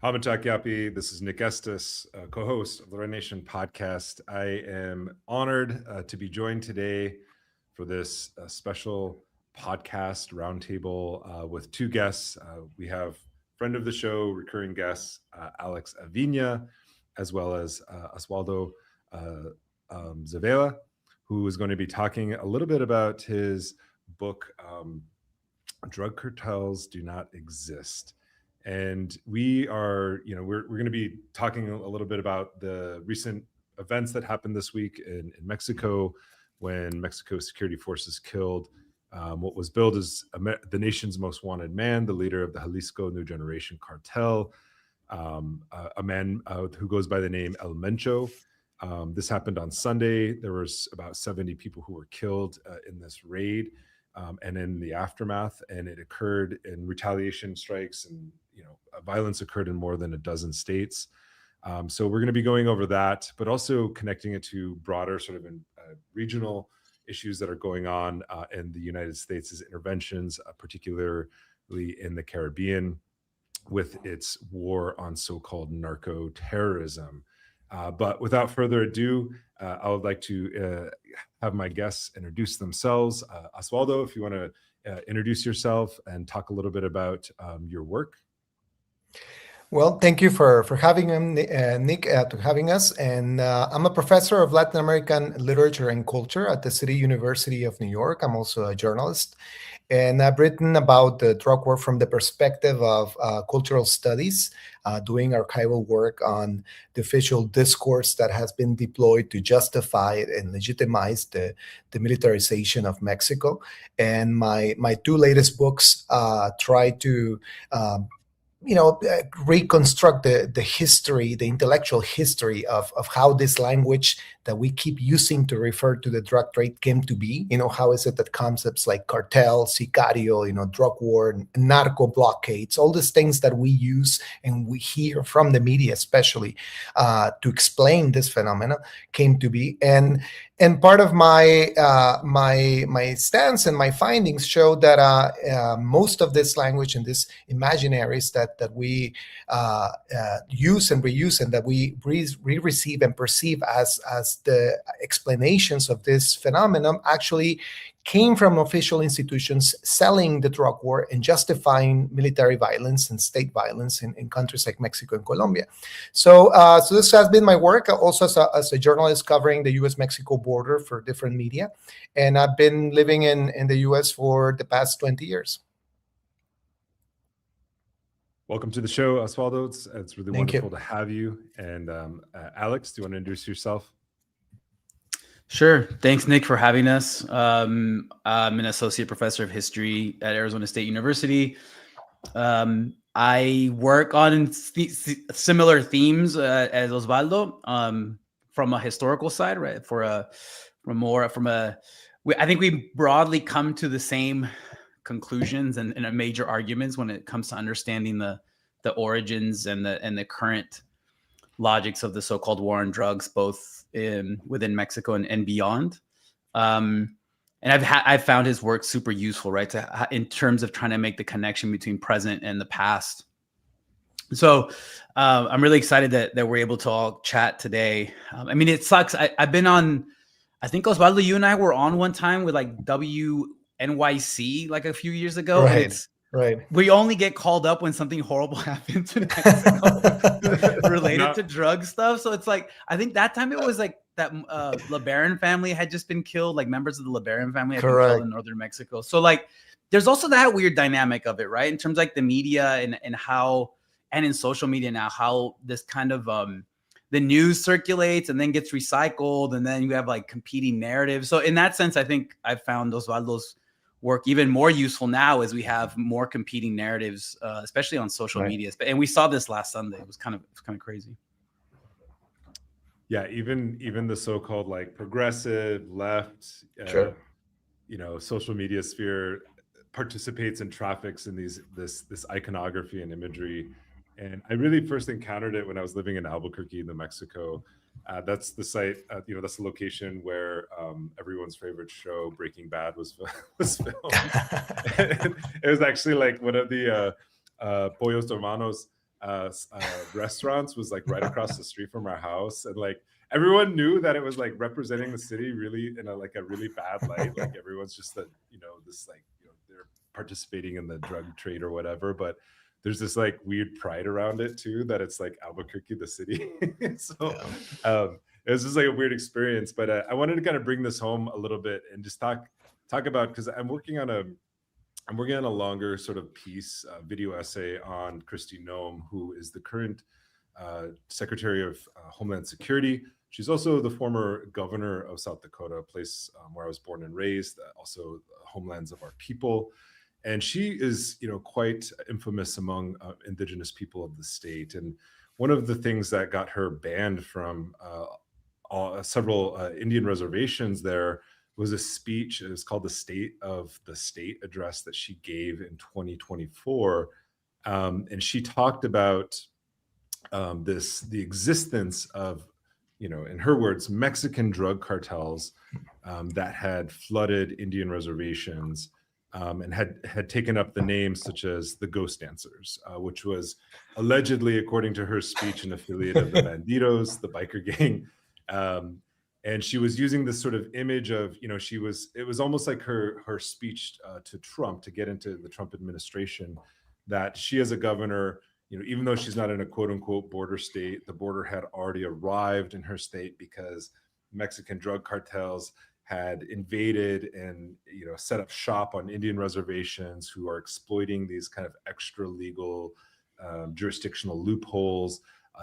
Hamachak Yapi, this is Nick Estes, co-host of the Red Nation podcast. I am honored to be joined today for this special podcast roundtable with two guests. We have friend of the show, recurring guest, Alex Avina, as well as Oswaldo Zavala, who is going to be talking a little bit about his book, Drug Cartels Do Not Exist. And we are, we're going to be talking a little bit about the recent events that happened this week in Mexico, when Mexico's security forces killed what was billed as the nation's most wanted man, the leader of the Jalisco New Generation Cartel, a man who goes by the name El Mencho. This happened on Sunday. There was about 70 people who were killed in this raid and in the aftermath, and it occurred in retaliation strikes, and violence occurred in more than a dozen states. So we're going to be going over that, but also connecting it to broader sort of regional issues that are going on in the United States' interventions, particularly in the Caribbean, with its war on so-called narco terrorism. But without further ado, I would like to have my guests introduce themselves. Oswaldo, if you want to introduce yourself and talk a little bit about your work. Well, thank you for having him, Nick, to having us. And I'm a professor of Latin American literature and culture at the City University of New York. I'm also a journalist. And I've written about the drug war from the perspective of cultural studies, doing archival work on the official discourse that has been deployed to justify and legitimize the militarization of Mexico. And my two latest books try to reconstruct the history, the intellectual history of how this language that we keep using to refer to the drug trade came to be. How is it that concepts like cartel, sicario, drug war, narco blockades, all these things that we use and we hear from the media, especially to explain this phenomena, came to be. And part of my my stance and my findings show that most of this language and these imaginaries that we use and reuse and that we receive and perceive as the explanations of this phenomenon actually came from official institutions selling the drug war and justifying military violence and state violence in countries like Mexico and Colombia. So this has been my work also as a journalist covering the U.S.-Mexico border for different media. And I've been living in the U.S. for the past 20 years. Welcome to the show, Oswaldo. It's really wonderful to have you. And Alex, do you want to introduce yourself? Sure. Thanks, Nick, for having us. I'm an associate professor of history at Arizona State University. I work on similar themes as Oswaldo from a historical side, right? I think we broadly come to the same conclusions and major arguments when it comes to understanding the origins and the current logics of the so-called war on drugs, both within Mexico and beyond. And I've found his work super useful, right? In terms of trying to make the connection between present and the past. So I'm really excited that we're able to all chat today. I mean, it sucks. I've been on, I think Oswaldo, you and I were on one time with like WNYC like a few years ago. Right. Right. We only get called up when something horrible happens in Mexico related to drug stuff. So it's like, I think that time it was like that LeBaron family had just been killed, like members of the LeBaron family had been killed in northern Mexico. So like, there's also that weird dynamic of it, right? In terms of like the media and how, and in social media now, how this kind of the news circulates and then gets recycled, and then you have like competing narratives. So in that sense, I think I've found Osvaldo's work even more useful now as we have more competing narratives, especially on social media. And we saw this last Sunday. It was kind of crazy. Yeah, even the so-called like progressive left, social media sphere participates and traffics in this iconography and imagery. And I really first encountered it when I was living in Albuquerque, New Mexico. That's the site, that's the location where everyone's favorite show, Breaking Bad, was filmed. It was actually like one of the Pollos Hermanos restaurants was like right across the street from our house, and like everyone knew that it was like representing the city really in a really bad light. Like everyone's just that, this like, they're participating in the drug trade or whatever, but there's this like weird pride around it too, that it's like Albuquerque, the city. So it was just like a weird experience, but I wanted to kind of bring this home a little bit and just talk about, because I'm working on a longer sort of piece, video essay on Kristi Noem, who is the current Secretary of Homeland Security. She's also the former governor of South Dakota, a place where I was born and raised, also homelands of our people. And she is, quite infamous among indigenous people of the state. And one of the things that got her banned from several Indian reservations there was a speech. It was called the State of the State address that she gave in 2024. And she talked about the existence of, in her words, Mexican drug cartels that had flooded Indian reservations and had taken up the names such as the Ghost Dancers, which was allegedly, according to her speech, an affiliate of the Bandidos, the biker gang. And she was using this sort of image of, it was almost like her speech to Trump, to get into the Trump administration, that she as a governor, even though she's not in a quote unquote border state, the border had already arrived in her state because Mexican drug cartels had invaded and, set up shop on Indian reservations, who are exploiting these kind of extra legal jurisdictional loopholes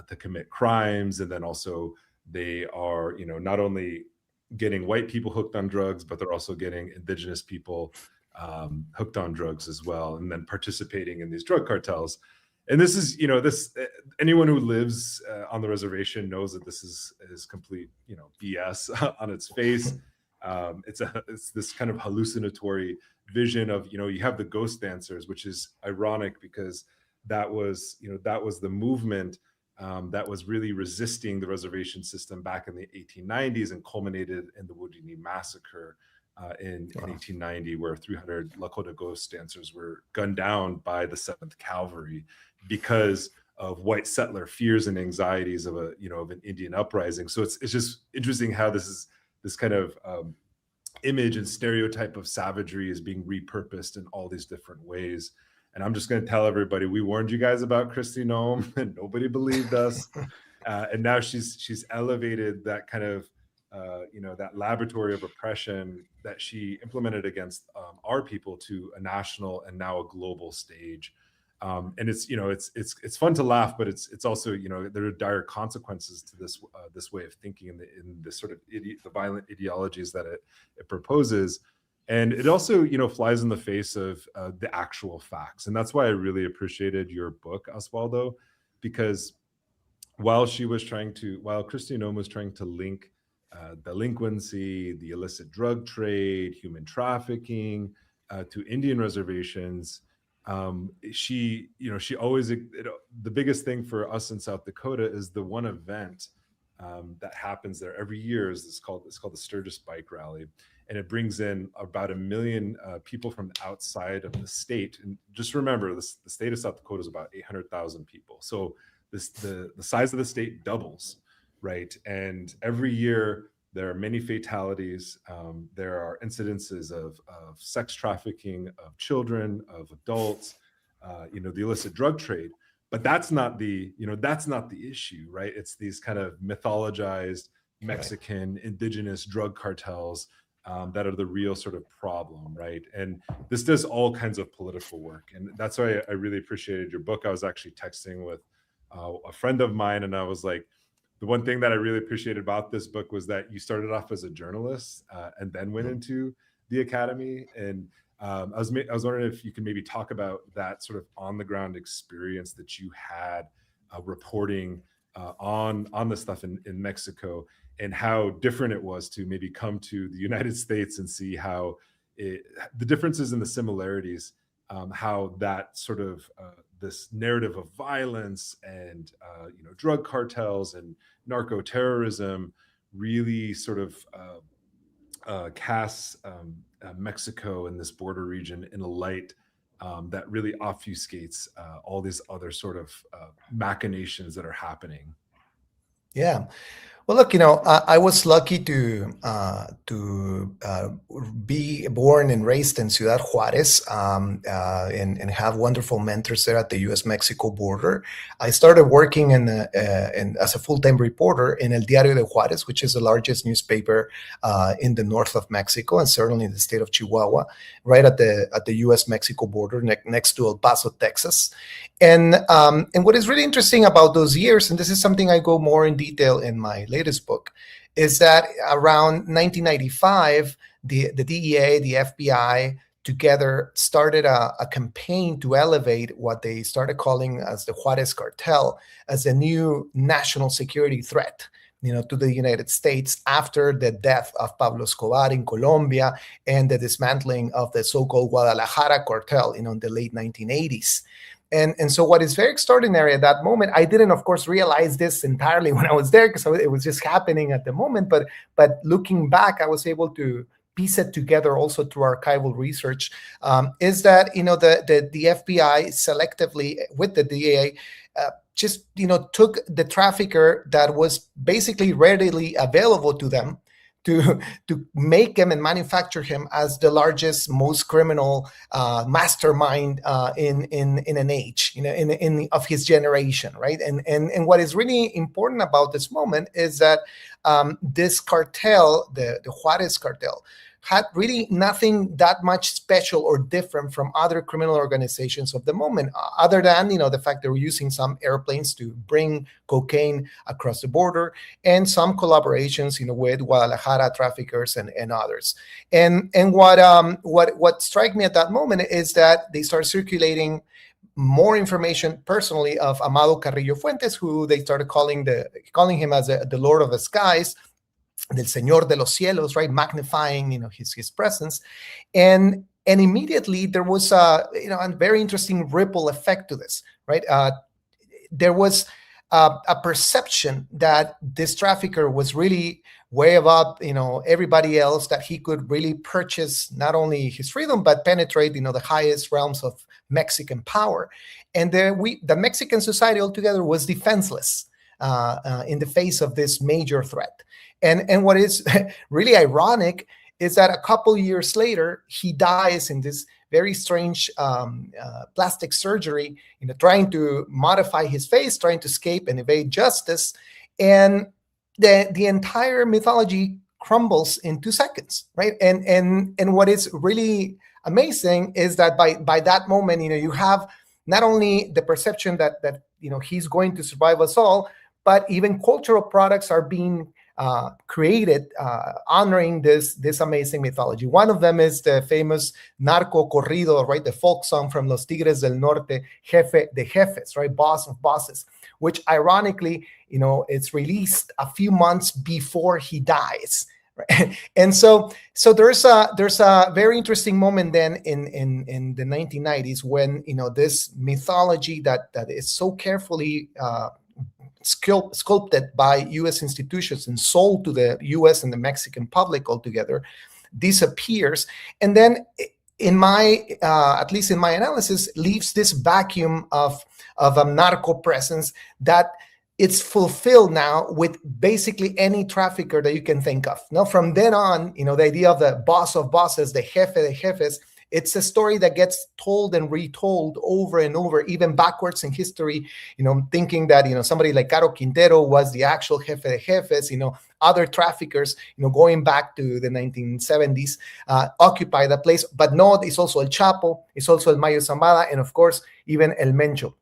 to commit crimes. And then also they are, not only getting white people hooked on drugs, but they're also getting indigenous people hooked on drugs as well, and then participating in these drug cartels. And this is, anyone who lives on the reservation knows that this is complete, BS on its face. It's this kind of hallucinatory vision of, you have the Ghost Dancers, which is ironic because that was the movement that was really resisting the reservation system back in the 1890s and culminated in the Wounded Knee Massacre in 1890, where 300 Lakota Ghost Dancers were gunned down by the 7th Cavalry because of white settler fears and anxieties of an Indian uprising. So it's just interesting how this kind of image and stereotype of savagery is being repurposed in all these different ways. And I'm just going to tell everybody, we warned you guys about Kristi Noem and nobody believed us. And now she's elevated that kind of, that laboratory of oppression that she implemented against our people to a national and now a global stage. And it's fun to laugh, but it's also, there are dire consequences to this way of thinking in this sort of the violent ideologies that it proposes. And it also, flies in the face of the actual facts. And that's why I really appreciated your book, Oswaldo, because while Kristi Noem was trying to link delinquency, the illicit drug trade, human trafficking to Indian reservations, she always, the biggest thing for us in South Dakota is the one event that happens there every year it's called the Sturgis Bike Rally. And it brings in about 1 million people from outside of the state. And just remember, the state of South Dakota is about 800,000 people. So the size of the state doubles, right? And every year there are many fatalities. There are incidences of sex trafficking of children, of adults, the illicit drug trade. But that's not the issue, right? It's these kind of mythologized Mexican indigenous drug cartels that are the real sort of problem, right? And this does all kinds of political work. And that's why I really appreciated your book. I was actually texting with a friend of mine, and I was like, the one thing that I really appreciated about this book was that you started off as a journalist and then went into the academy. And I was wondering if you could maybe talk about that sort of on the ground experience that you had reporting on the stuff in Mexico, and how different it was to maybe come to the United States and see how the differences and the similarities, how that sort of this narrative of violence and drug cartels and narco terrorism really sort of casts Mexico and this border region in a light that really obfuscates all these other sort of machinations that are happening. Yeah. Well, look, I was lucky to be born and raised in Ciudad Juarez, and have wonderful mentors there at the U.S.-Mexico border. I started working as a full-time reporter in El Diario de Juarez, which is the largest newspaper in the north of Mexico, and certainly in the state of Chihuahua, right at the U.S.-Mexico border, next to El Paso, Texas. And what is really interesting about those years, and this is something I go more in detail in my latest book, is that around 1995, the DEA, the FBI, together started a campaign to elevate what they started calling as the Juarez cartel as a new national security threat, to the United States after the death of Pablo Escobar in Colombia and the dismantling of the so-called Guadalajara cartel, in the late 1980s. And so what is very extraordinary at that moment, I didn't, of course, realize this entirely when I was there because it was just happening at the moment. But looking back, I was able to piece it together also through archival research, is that, the FBI selectively with the DEA just, took the trafficker that was basically readily available to them to make him and manufacture him as the largest, most criminal mastermind in an age, in of his generation, right? And what is really important about this moment is that this cartel, the Juarez cartel, had really nothing that much special or different from other criminal organizations of the moment, other than, the fact they were using some airplanes to bring cocaine across the border and some collaborations, with Guadalajara traffickers and others. And what struck me at that moment is that they started circulating more information personally of Amado Carrillo Fuentes, who they started calling him as the Lord of the Skies, del Señor de los Cielos, right? Magnifying, his presence. And immediately there was a very interesting ripple effect to this, right? There was a perception that this trafficker was really way above, everybody else, that he could really purchase not only his freedom, but penetrate, the highest realms of Mexican power. And the Mexican society altogether was defenseless in the face of this major threat. And what is really ironic is that a couple years later, he dies in this very strange plastic surgery, trying to modify his face, trying to escape and evade justice. And the entire mythology crumbles in 2 seconds, right? And what is really amazing is that by that moment, you have not only the perception that he's going to survive us all, but even cultural products are being created honoring this amazing mythology. One of them is the famous narco corrido, right? The folk song from Los Tigres del Norte, Jefe de Jefes, right? Boss of bosses, which ironically, it's released a few months before he dies. Right? And so there's a very interesting moment then in the 1990s when, this mythology that is so carefully sculpted by U.S. institutions and sold to the U.S. and the Mexican public altogether disappears, and then at least in my analysis, leaves this vacuum of a narco presence that it's fulfilled now with basically any trafficker that you can think of. Now, from then on, the idea of the boss of bosses, the jefe de jefes, it's a story that gets told and retold over and over, even backwards in history, thinking that, somebody like Caro Quintero was the actual jefe de jefes, other traffickers, going back to the 1970s, occupy the place. But no, it's also El Chapo, it's also El Mayo Zambada, and of course, even El Mencho.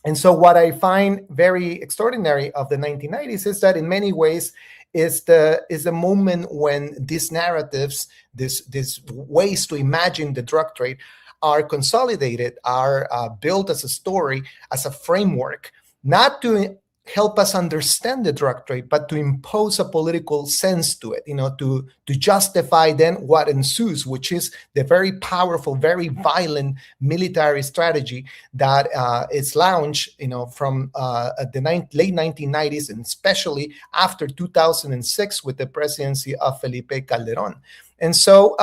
And so what I find very extraordinary of the 1990s is that in many ways is the moment when these narratives, these ways to imagine the drug trade are consolidated, are built as a story, as a framework, not to help us understand the drug trade, but to impose a political sense to it, to justify then what ensues, which is the very powerful, very violent military strategy that is launched, from the late 1990s, and especially after 2006 with the presidency of Felipe Calderón. And so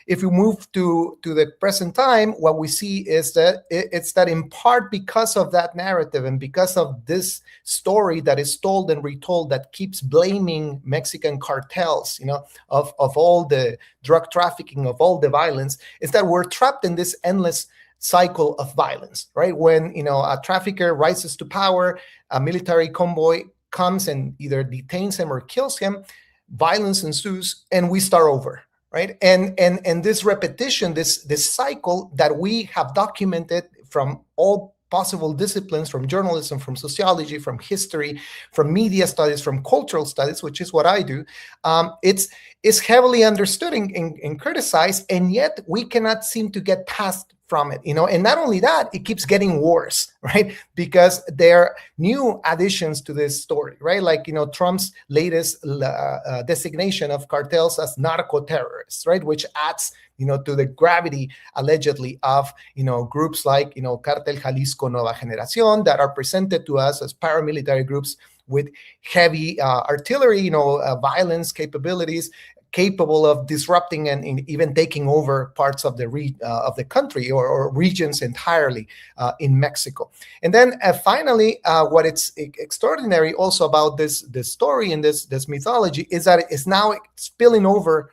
if we move to the present time, what we see is that it's that in part because of that narrative and because of this story that is told and retold that keeps blaming Mexican cartels, of all the drug trafficking, of all the violence, is that we're trapped in this endless cycle of violence, right? When, a trafficker rises to power, a military convoy comes and either detains him or kills him, violence ensues, and we start over, right? And this repetition, this cycle that we have documented from all possible disciplines, from journalism, from sociology, from history, from media studies, from cultural studies, which is what I do, it's heavily understood and criticized, and yet we cannot seem to get past from it, and not only that, it keeps getting worse, right? Because there are new additions to this story, right? Like, Trump's latest designation of cartels as narco terrorists, right? Which adds, to the gravity, allegedly, of, groups like, Cartel Jalisco Nueva Generación that are presented to us as paramilitary groups with heavy artillery, violence capabilities, capable of disrupting and even taking over parts of the country or regions entirely in Mexico. And then finally, what it's extraordinary also about this story and this mythology is that it's now spilling over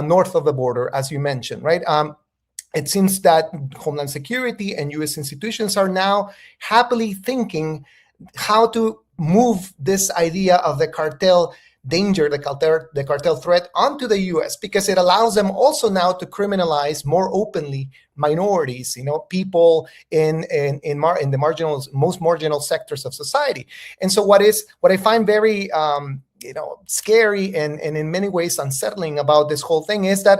north of the border, as you mentioned, right? It seems that Homeland Security and U.S. institutions are now happily thinking how to move this idea of the cartel danger, the cartel threat onto the U.S. because it allows them also now to criminalize more openly minorities, people in the most marginal sectors of society. And so what I find very scary and in many ways unsettling about this whole thing is that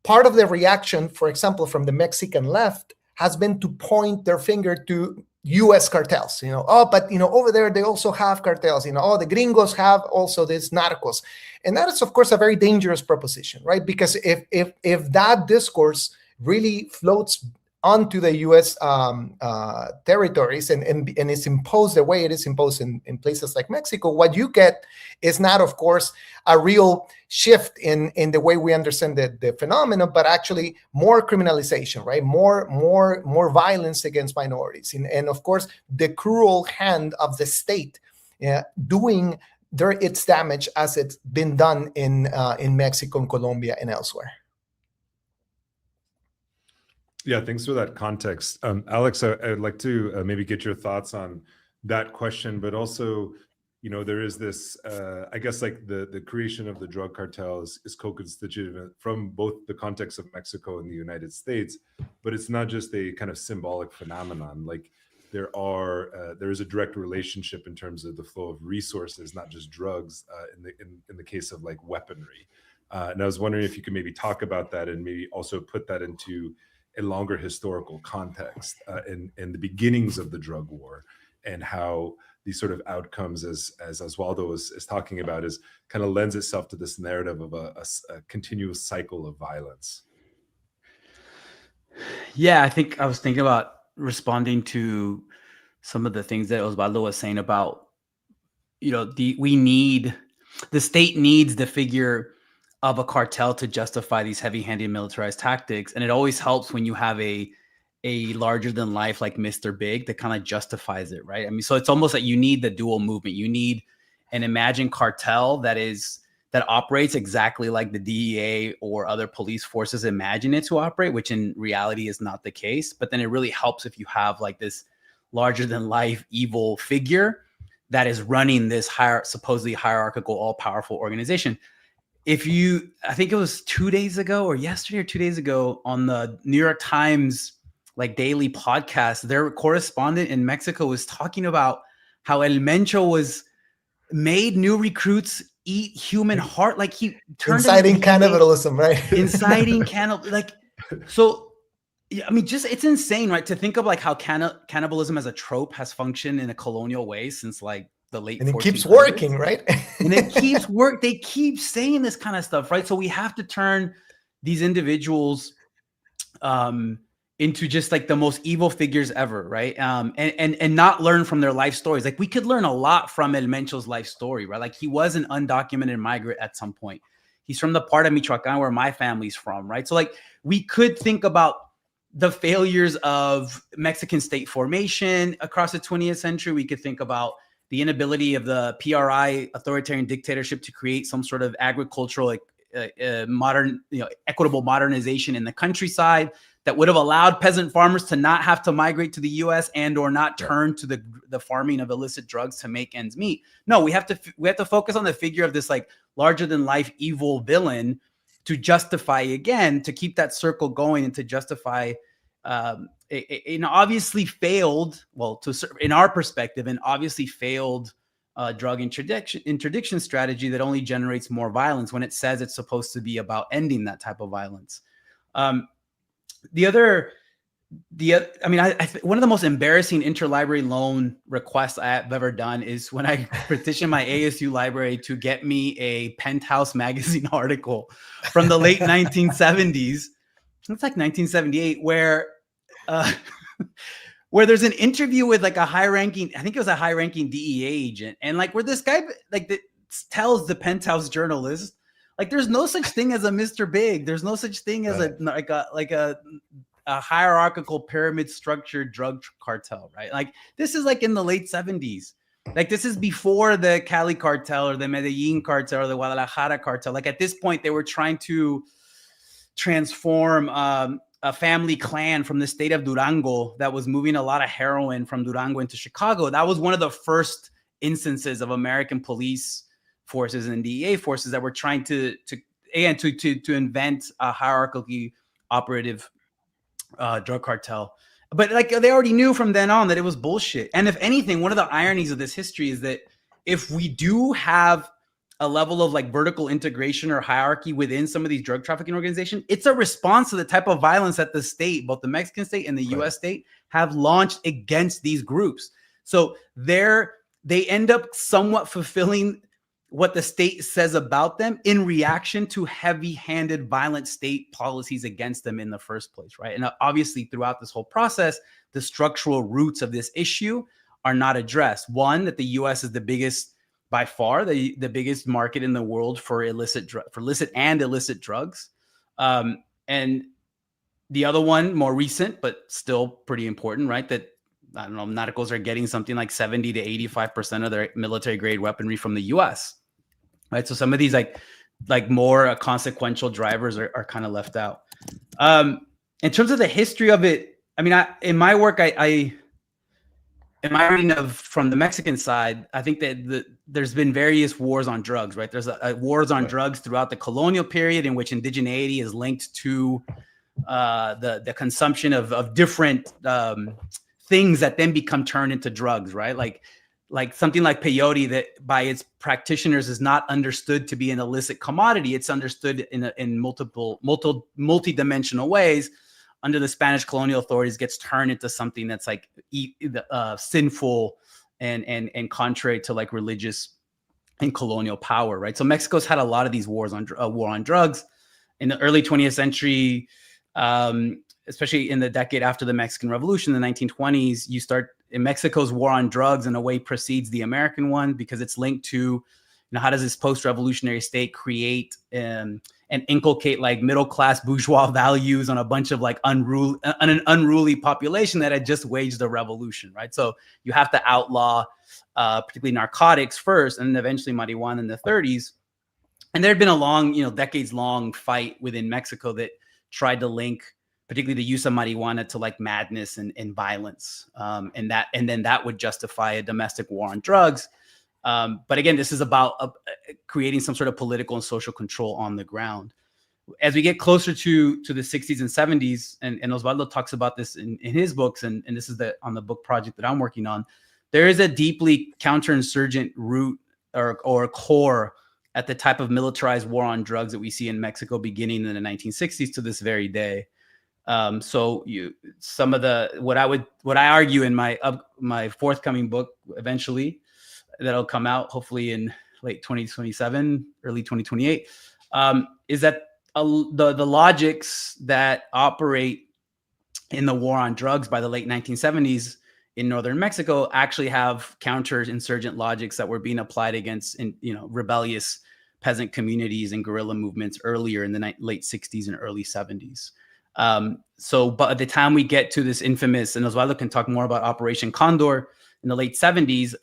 part of the reaction, for example, from the Mexican left has been to point their finger to U.S. cartels, but over there they also have cartels, the gringos have also these narcos, and that is of course a very dangerous proposition, right? Because if that discourse really floats onto the U.S. Territories and is imposed the way it is imposed in places like Mexico, what you get is not, of course, a real shift in the way we understand the phenomenon, but actually more criminalization, right? More violence against minorities, and of course the cruel hand of the state doing its damage as it's been done in Mexico and Colombia and elsewhere. Yeah, thanks for that context. Alex, I'd like to maybe get your thoughts on that question, but also, there is this, I guess, like the creation of the drug cartels is co-constitutive from both the context of Mexico and the United States, but it's not just a kind of symbolic phenomenon. Like there is a direct relationship in terms of the flow of resources, not just drugs, in the case of like weaponry. And I was wondering if you could maybe talk about that and maybe also put that into a longer historical context in the beginnings of the drug war, and how these sort of outcomes, as Oswaldo is talking about, is kind of lends itself to this narrative of a continuous cycle of violence. Yeah, I think I was thinking about responding to some of the things that Oswaldo was saying about, the state needs the figure of a cartel to justify these heavy-handed militarized tactics. And it always helps when you have a larger than life like Mr. Big that kind of justifies it, right? I mean, so it's almost like you need the dual movement. You need an imagined cartel that operates exactly like the DEA or other police forces imagine it to operate, which in reality is not the case. But then it really helps if you have like this larger than life evil figure that is running this supposedly hierarchical, all-powerful organization. I think it was 2 days ago or yesterday or 2 days ago on the New York Times like daily podcast, their correspondent in Mexico was talking about how El Mencho was made new recruits eat human heart. Like he turned inciting cannibalism, right? Inciting cannibalism. Like, so, yeah, I mean, just, it's insane, right? To think of like how cannibalism as a trope has functioned in a colonial way since like the late 1400s. And it keeps working, right? And it keeps They keep saying this kind of stuff, right? So we have to turn these individuals into just like the most evil figures ever, right? And not learn from their life stories. Like we could learn a lot from El Mencho's life story, right? Like he was an undocumented migrant at some point. He's from the part of Michoacan where my family's from, right? So like we could think about the failures of Mexican state formation across the 20th century. We could think about the inability of the PRI authoritarian dictatorship to create some sort of agricultural, modern, equitable modernization in the countryside that would have allowed peasant farmers to not have to migrate to the U.S. and or not turn to the farming of illicit drugs to make ends meet. No, we have to focus on the figure of this like larger than life evil villain to justify, again, to keep that circle going and to justify an obviously failed, in our perspective, an obviously failed drug interdiction strategy that only generates more violence when it says it's supposed to be about ending that type of violence. One of the most embarrassing interlibrary loan requests I've ever done is when I petitioned my ASU library to get me a Penthouse magazine article from the late 1970s. It's like 1978, where there's an interview with like a high-ranking, I think it was a high-ranking DEA agent, and like where this guy tells the Penthouse journalist, like, there's no such thing as a Mr. Big. There's no such thing as a hierarchical pyramid structured drug cartel, right? Like this is like in the late 70s. Like this is before the Cali cartel or the Medellin cartel or the Guadalajara cartel. Like at this point, they were trying to transform a family clan from the state of Durango that was moving a lot of heroin from Durango into Chicago. That was one of the first instances of American police forces and DEA forces that were trying to invent a hierarchically operative drug cartel. But like they already knew from then on that it was bullshit. And if anything, one of the ironies of this history is that if we do have a level of like vertical integration or hierarchy within some of these drug trafficking organizations, it's a response to the type of violence that the state, both the Mexican state and the US state, have launched against these groups. So they end up somewhat fulfilling what the state says about them in reaction to heavy-handed violent state policies against them in the first place, right? And obviously throughout this whole process, the structural roots of this issue are not addressed. One, that the US is the biggest, by far, the biggest market in the world for illicit and illicit drugs. And the other one, more recent, but still pretty important, right? That, I don't know, narcos are getting something like 70 to 85% of their military grade weaponry from the US, right? So some of these like more consequential drivers are kind of left out. In terms of the history of it, I mean, in my work, in my reading from the Mexican side, I think that there's been various wars on drugs, right? There's wars on drugs throughout the colonial period in which indigeneity is linked to the consumption of different things that then become turned into drugs, right? Like something like peyote that by its practitioners is not understood to be an illicit commodity. It's understood in multi-dimensional ways. Under the Spanish colonial authorities, gets turned into something that's like sinful and contrary to like religious and colonial power, right? So Mexico's had a lot of these wars on war on drugs in the early 20th century, especially in the decade after the Mexican Revolution, the 1920s. You start in Mexico's war on drugs in a way precedes the American one because it's linked to, how does this post-revolutionary state create and inculcate like middle-class bourgeois values on a bunch of like an unruly population that had just waged a revolution, right? So you have to outlaw particularly narcotics first and then eventually marijuana in the 30s. And there had been a long, decades-long fight within Mexico that tried to link particularly the use of marijuana to like madness and violence. And then that would justify a domestic war on drugs. But again, this is about creating some sort of political and social control on the ground. As we get closer to the 60s and 70s, and Oswaldo talks about this in his books, and this is on the book project that I'm working on, there is a deeply counterinsurgent root or core at the type of militarized war on drugs that we see in Mexico beginning in the 1960s to this very day. So some of what I argue in my forthcoming book eventually, that'll come out hopefully in late 2027, early 2028, is that the logics that operate in the war on drugs by the late 1970s in northern Mexico actually have counterinsurgent logics that were being applied against rebellious peasant communities and guerrilla movements earlier in the late 60s and early 70s. So by the time we get to this infamous, and Oswaldo can talk more about Operation Condor in the late 70s,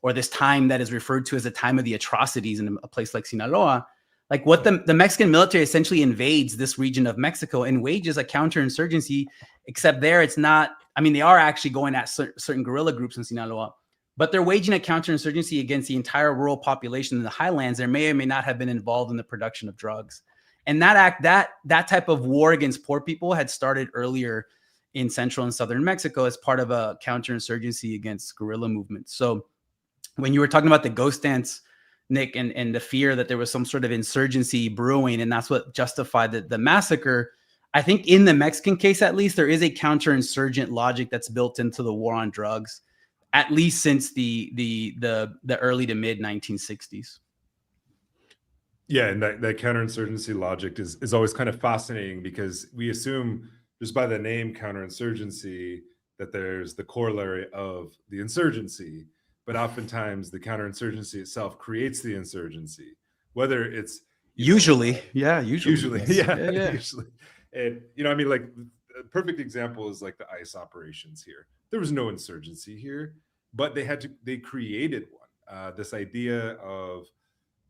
or this time that is referred to as the time of the atrocities in a place like Sinaloa, like what the Mexican military essentially invades this region of Mexico and wages a counterinsurgency, except there it's not, I mean, they are actually going at certain guerrilla groups in Sinaloa, but they're waging a counterinsurgency against the entire rural population in the highlands. There may or may not have been involved in the production of drugs. And that type of war against poor people had started earlier in central and southern Mexico as part of a counterinsurgency against guerrilla movements. So when you were talking about the ghost dance, Nick, and the fear that there was some sort of insurgency brewing, and that's what justified the massacre, I think in the Mexican case, at least, there is a counterinsurgent logic that's built into the war on drugs, at least since the early to mid 1960s. Yeah, and that counterinsurgency logic is always kind of fascinating, because we assume just by the name counterinsurgency that there's the corollary of the insurgency, but oftentimes the counterinsurgency itself creates the insurgency, whether it's usually. Usually. And I mean, like a perfect example is like the ICE operations here. There was no insurgency here, but they created one. This idea of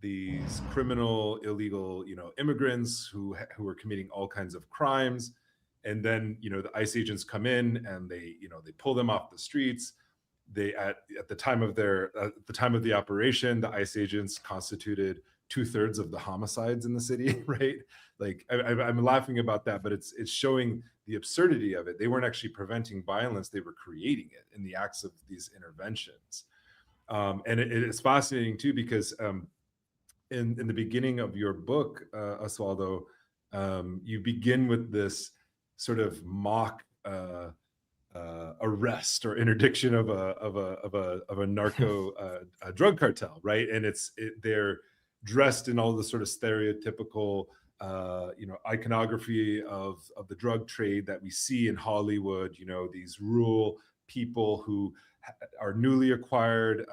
these criminal, illegal, immigrants who are committing all kinds of crimes, and then the ICE agents come in and they pull them off the streets. They at the time of the operation, the ICE agents constituted 2/3 of the homicides in the city, right? Like I'm laughing about that, but it's showing the absurdity of it. They weren't actually preventing violence; they were creating it in the acts of these interventions. And it is fascinating too, because in the beginning of your book, Oswaldo, you begin with this sort of mock arrest or interdiction of a narco drug cartel, right? And they're dressed in all the sort of stereotypical iconography of the drug trade that we see in Hollywood. These rural people who are newly acquired,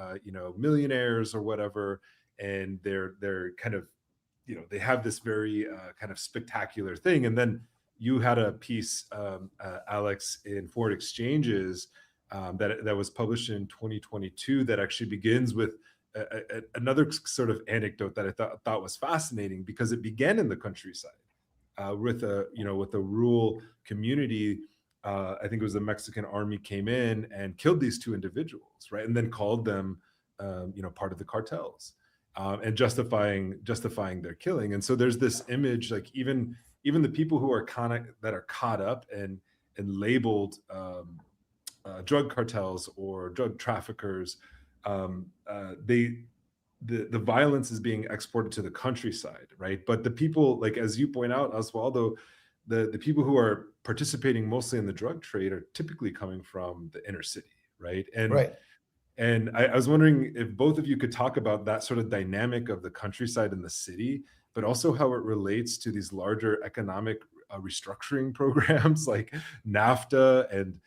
millionaires or whatever, and they're kind of they have this very kind of spectacular thing. And then you had a piece, Alex, in Forward Exchanges that was published in 2022 that actually begins with another sort of anecdote that I thought was fascinating, because it began in the countryside with a rural community. I think it was the Mexican army came in and killed these two individuals, right, and then called them part of the cartels, and justifying their killing. And so there's this image, like even the people who are caught up and labeled drug cartels or drug traffickers, the violence is being exported to the countryside, right? But the people, like as you point out, Oswaldo, the people who are participating mostly in the drug trade are typically coming from the inner city, right? And I was wondering if both of you could talk about that sort of dynamic of the countryside and the city, but also how it relates to these larger economic restructuring programs like NAFTA, and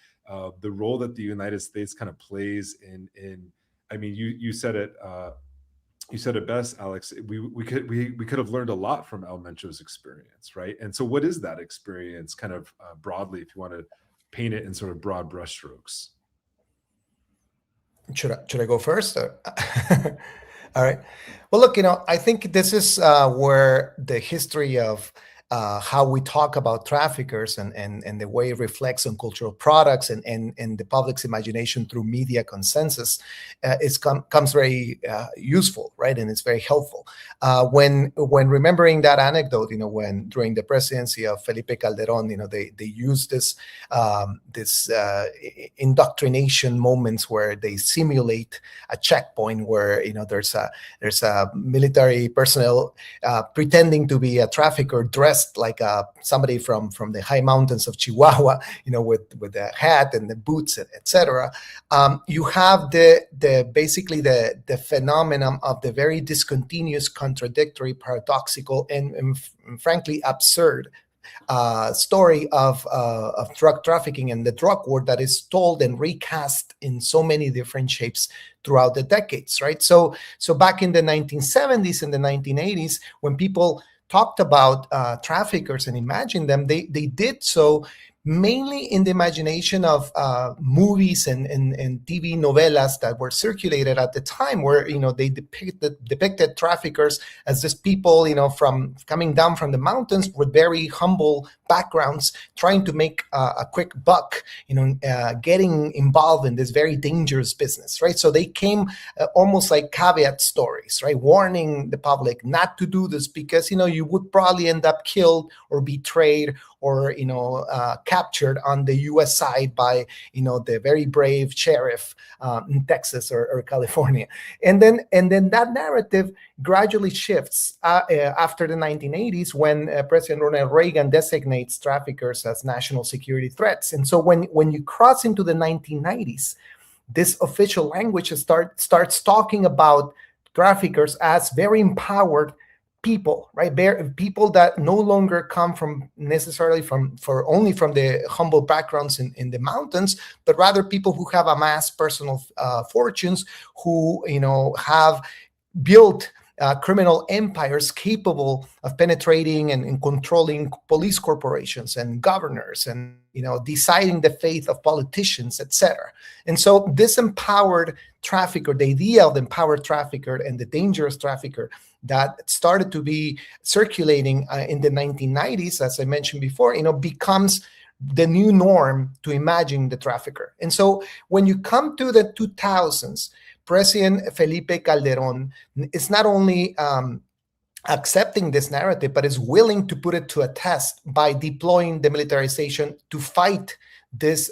the role that the United States kind of plays in. I mean, you said it. You said it best, Alex. We could have learned a lot from El Mencho's experience, right? And so, what is that experience, kind of broadly, if you want to paint it in sort of broad brushstrokes? Should I go first? All right. Well, look, I think this is where the history of how we talk about traffickers and the way it reflects on cultural products and the public's imagination through media consensus comes very useful, right? And it's very helpful. When remembering that anecdote, when during the presidency of Felipe Calderon, they used this indoctrination moments where they simulate a checkpoint where there's a military personnel pretending to be a trafficker dressed like somebody from the high mountains of Chihuahua, with the hat and the boots, etc. You have basically the phenomenon of the very discontinuous, contradictory, paradoxical, and frankly absurd story of drug trafficking and the drug war that is told and recast in so many different shapes throughout the decades, right? So back in the 1970s and the 1980s, when people talked about traffickers and imagined them, they did so mainly in the imagination of movies and TV novelas that were circulated at the time, where they depicted traffickers as just people from coming down from the mountains with very humble backgrounds, trying to make a quick buck, getting involved in this very dangerous business, right? So they came almost like caveat stories, right, warning the public not to do this because you would probably end up killed or betrayed or captured on the U.S. side by the very brave sheriff in Texas or California, and then that narrative gradually shifts after the 1980s when President Ronald Reagan designates traffickers as national security threats. And so when you cross into the 1990s, this official language starts talking about traffickers as very empowered people, right? People that no longer come from necessarily from the humble backgrounds in the mountains, but rather people who have amassed personal fortunes, who have built criminal empires capable of penetrating and controlling police corporations and governors and deciding the fate of politicians, etc. And so this empowered trafficker, the idea of the empowered trafficker and the dangerous trafficker that started to be circulating in the 1990s, as I mentioned before, becomes the new norm to imagine the trafficker. And so when you come to the 2000s, President Felipe Calderon is not only accepting this narrative, but is willing to put it to a test by deploying demilitarization to fight this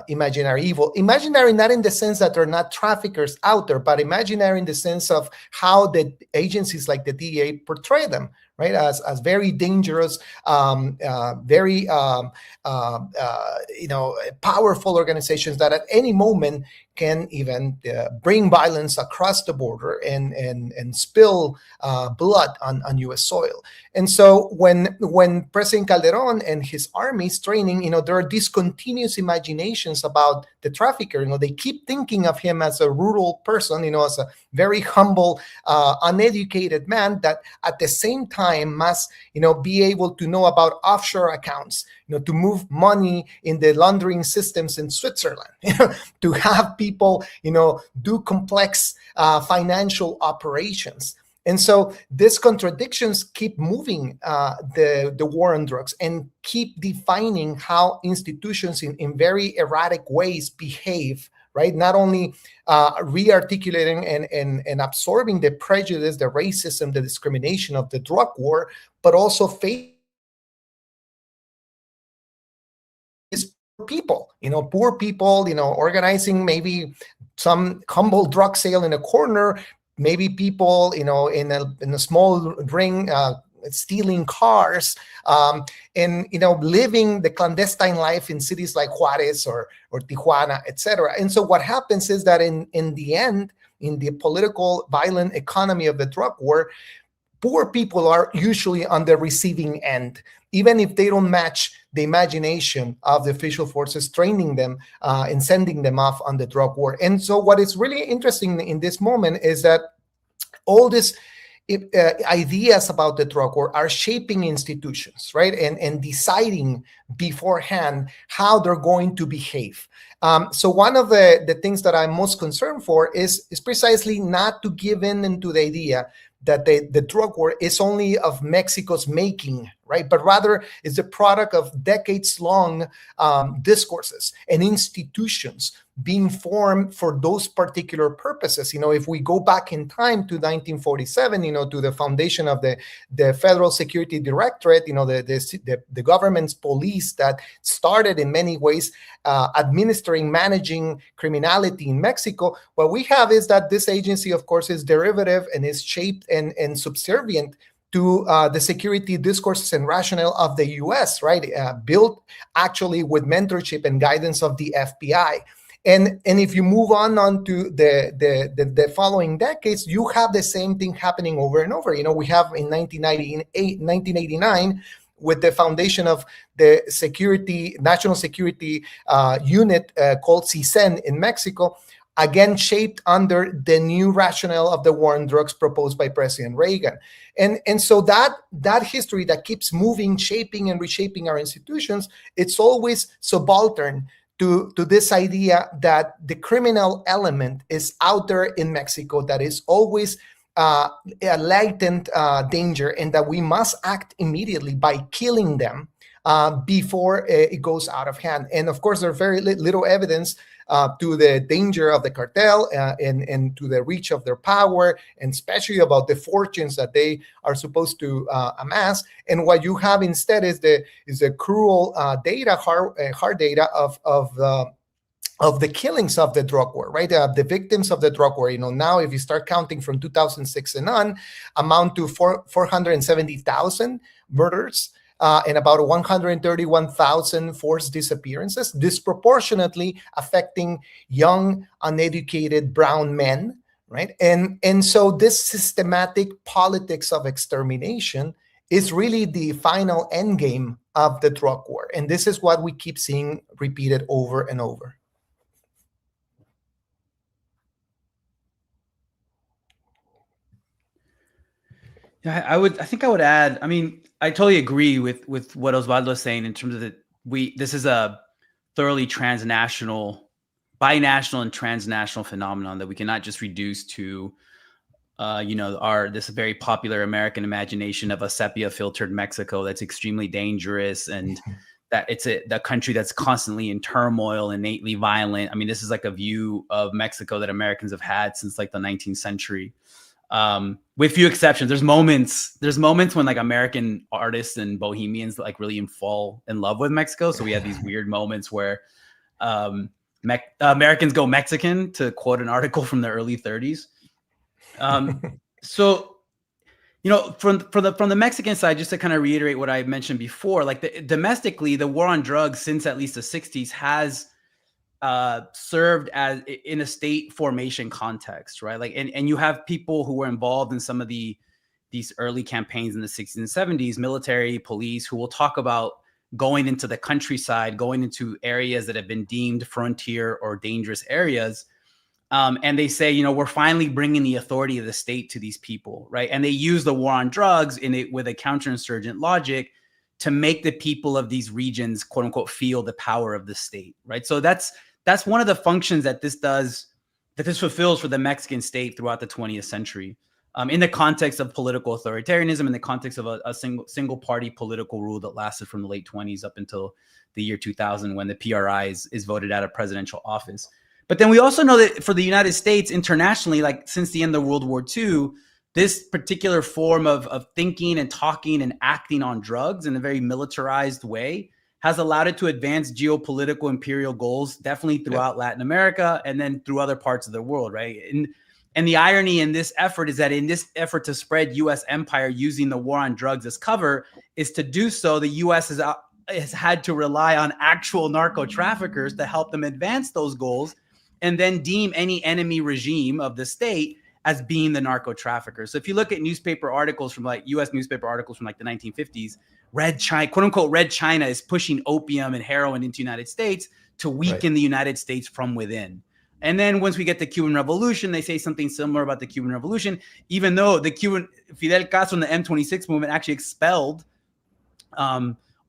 imaginary evil. Imaginary not in the sense that there are not traffickers out there, but imaginary in the sense of how the agencies like the DEA portray them, right? As very dangerous, very powerful organizations that at any moment can even bring violence across the border and spill blood on U.S. soil. And so when President Calderon and his army is training, there are these continuous imaginations about the trafficker. They keep thinking of him as a rural person, as a very humble, uneducated man that at the same time must, be able to know about offshore accounts, to move money in the laundering systems in Switzerland, to have people, do complex financial operations. And so these contradictions keep moving the war on drugs and keep defining how institutions in very erratic ways behave, right? Not only re-articulating and absorbing the prejudice, the racism, the discrimination of the drug war, but also facing people, poor people, organizing maybe some humble drug sale in a corner, maybe people, in a small ring, stealing cars, and living the clandestine life in cities like Juarez or Tijuana, etc. And so what happens is that in the end, in the political violent economy of the drug war, poor people are usually on the receiving end, even if they don't match the imagination of the official forces training them and sending them off on the drug war. And so what is really interesting in this moment is that all these ideas about the drug war are shaping institutions, right? And deciding beforehand how they're going to behave. So one of the things that I'm most concerned for is precisely not to give in to the idea that the drug war is only of Mexico's making, right? But rather is the product of decades-long discourses and institutions being formed for those particular purposes. If we go back in time to 1947, to the foundation of the Federal Security Directorate, the government's police that started in many ways administering, managing criminality in Mexico, what we have is that this agency, of course, is derivative and is shaped and subservient to the security discourses and rationale of the U.S., right? Built actually with mentorship and guidance of the FBI. And if you move on to the following decades, you have the same thing happening over and over. We have in 1989, with the foundation of the national security unit called CISEN in Mexico, again shaped under the new rationale of the war on drugs proposed by President Reagan. And so that history that keeps moving, shaping and reshaping our institutions, it's always subaltern to this idea that the criminal element is out there in Mexico, that is always a latent danger, and that we must act immediately by killing them before it goes out of hand. And of course, there's very little evidence to the danger of the cartel and to the reach of their power, and especially about the fortunes that they are supposed to amass. And what you have instead is the cruel data, hard data of the killings of the drug war, right? The victims of the drug war, now if you start counting from 2006 and on, amount to 470,000 murders. And about 131,000 forced disappearances, disproportionately affecting young, uneducated brown men, right? And so this systematic politics of extermination is really the final endgame of the drug war. And this is what we keep seeing repeated over and over. Yeah, I think I would add, I mean, I totally agree with what Oswaldo is saying in terms of this is a thoroughly binational and transnational phenomenon that we cannot just reduce to, this very popular American imagination of a sepia filtered Mexico that's extremely dangerous, and that it's the country that's constantly in turmoil, innately violent. I mean, this is like a view of Mexico that Americans have had since like the 19th century. With few exceptions. There's moments when like American artists and bohemians like really fall in love with Mexico. So we have these weird moments where Americans go Mexican, to quote an article from the early 30s. So, from the Mexican side, just to kind of reiterate what I mentioned before, like domestically, the war on drugs since at least the 60s has served as in a state formation context, right? Like, and you have people who were involved in some of these early campaigns in the 60s and 70s, military, police, who will talk about going into the countryside, going into areas that have been deemed frontier or dangerous areas. And they say, we're finally bringing the authority of the state to these people, right? And they use the war on drugs with a counterinsurgent logic to make the people of these regions, quote unquote, feel the power of the state, right? So that's one of the functions that this fulfills for the Mexican state throughout the 20th century, in the context of political authoritarianism, in the context of a single party political rule that lasted from the late 20s up until the year 2000, when the PRI is voted out of presidential office. But then we also know that for the United States internationally, like since the end of World War II, this particular form of thinking and talking and acting on drugs in a very militarized way has allowed it to advance geopolitical imperial goals, definitely throughout Latin America and then through other parts of the world, right? And the irony in this effort is that in this effort to spread U.S. empire using the war on drugs as cover, is to do so, the U.S. has had to rely on actual narco traffickers to help them advance those goals, and then deem any enemy regime of the state as being the narco trafficker. So if you look at newspaper articles from like U.S. newspaper articles from like the 1950s, Red China, quote unquote, Red China is pushing opium and heroin into the United States to weaken the United States from within. And then once we get the Cuban Revolution, they say something similar about the Cuban Revolution, even though the Fidel Castro and the M26 movement actually expelled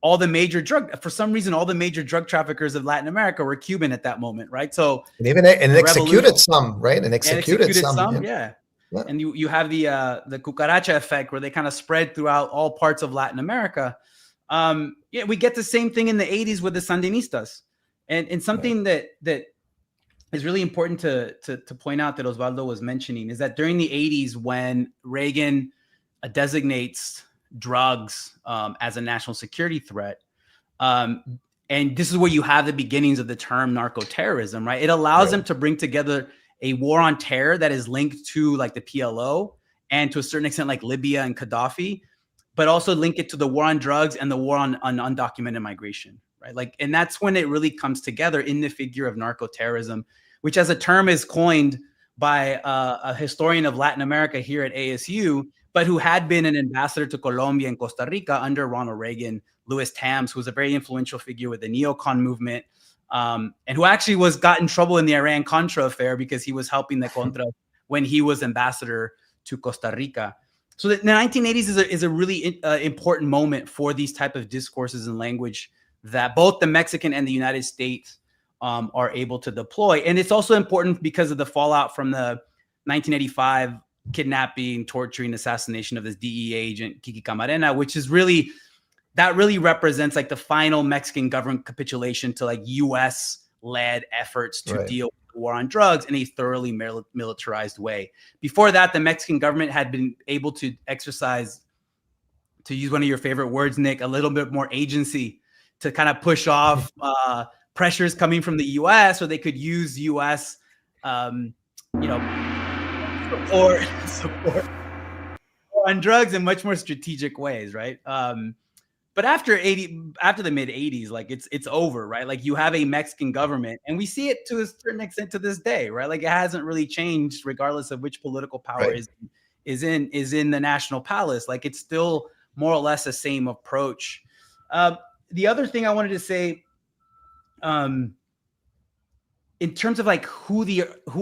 all the major for some reason, all the major drug traffickers of Latin America were Cuban at that moment, right? So and even executed some, right? And executed some, yeah. And you have the cucaracha effect, where they kind of spread throughout all parts of Latin America. We get the same thing in the 80s with the Sandinistas, and something that is really important to point out that Oswaldo was mentioning is that during the 80s, when Reagan designates drugs as a national security threat, and this is where you have the beginnings of the term narco-terrorism, right? It allows them to bring together a war on terror that is linked to like the PLO and to a certain extent like Libya and Gaddafi, but also link it to the war on drugs and the war on undocumented migration, right? Like, and that's when it really comes together in the figure of narco-terrorism, which as a term is coined by a historian of Latin America here at ASU, but who had been an ambassador to Colombia and Costa Rica under Ronald Reagan, Louis Tams, who was a very influential figure with the neocon movement, and who actually got in trouble in the Iran-Contra affair because he was helping the Contras when he was ambassador to Costa Rica. So the 1980s is a really important moment for these type of discourses and language that both the Mexican and the United States are able to deploy. And it's also important because of the fallout from the 1985 kidnapping, torturing, assassination of this DEA agent, Kiki Camarena, which is really represents like the final Mexican government capitulation to like US-led efforts to deal with the war on drugs in a thoroughly militarized way. Before that, the Mexican government had been able to exercise, to use one of your favorite words, Nick, a little bit more agency to kind of push off pressures coming from the US, or they could use US, support on drugs in much more strategic ways, right? But after the mid 80s, like it's over, right? Like you have a Mexican government, and we see it to a certain extent to this day, right? Like it hasn't really changed, regardless of which political power is in the national palace. Like it's still more or less the same approach. The other thing I wanted to say, in terms of like who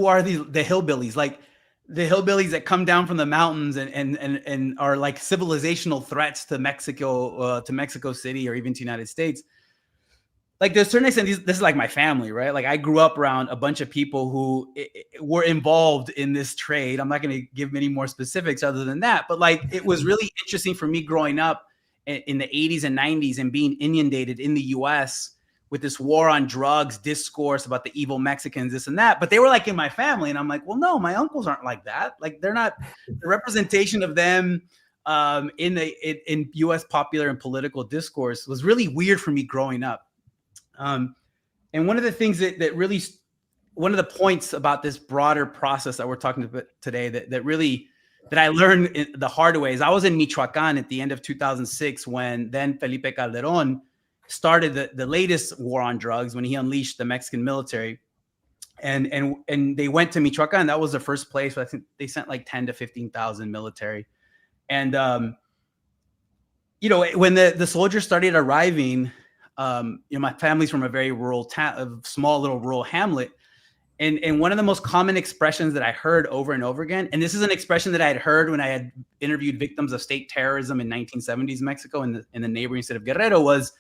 are the hillbillies, like the hillbillies that come down from the mountains and are like civilizational threats to Mexico City, or even to the United States. Like to a certain extent, this is like my family, right? Like I grew up around a bunch of people who were involved in this trade. I'm not going to give many more specifics other than that, but like it was really interesting for me growing up in the 80s and 90s and being inundated in the US with this war on drugs discourse about the evil Mexicans, this and that. But they were like in my family. And I'm like, well, no, my uncles aren't like that. Like they're not. The representation of them in US popular and political discourse was really weird for me growing up. And one of the things that really, one of the points about this broader process that we're talking about today that I learned the hard way is I was in Michoacan at the end of 2006 when then Felipe Calderon started the latest war on drugs, when he unleashed the Mexican military, and they went to Michoacan. That was the first place. I think they sent like 10 to 15,000 military. And when the soldiers started arriving, my family's from a very rural small little rural hamlet. And one of the most common expressions that I heard over and over again, and this is an expression that I had heard when I had interviewed victims of state terrorism in 1970s Mexico in the neighboring state of Guerrero, was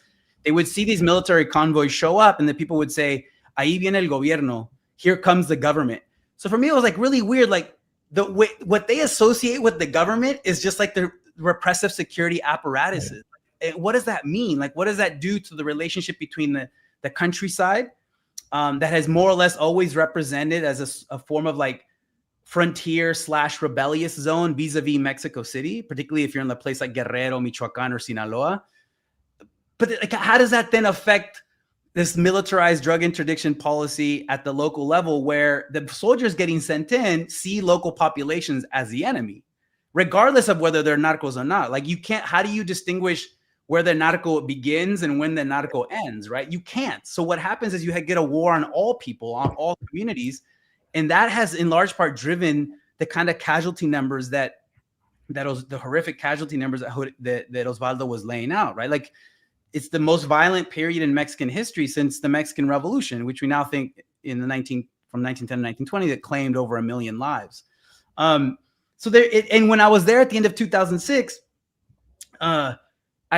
they would see these military convoys show up and the people would say, ahí viene el gobierno, here comes the government. So for me, it was like really weird. Like what they associate with the government is just like the repressive security apparatuses. Right. And what does that mean? Like, what does that do to the relationship between the countryside that has more or less always represented as a form of like frontier/rebellious zone vis-a-vis Mexico City, particularly if you're in a place like Guerrero, Michoacan, or Sinaloa. But like, how does that then affect this militarized drug interdiction policy at the local level, where the soldiers getting sent in see local populations as the enemy, regardless of whether they're narcos or not? Like you can't, how do you distinguish where the narco begins and when the narco ends, right? You can't. So what happens is you get a war on all people, on all communities. And that has in large part driven the kind of casualty numbers the horrific casualty numbers that Oswaldo was laying out, right? Like it's the most violent period in Mexican history since the Mexican Revolution, which we now think from 1910 to 1920 that claimed over 1 million lives. And when I was there at the end of 2006,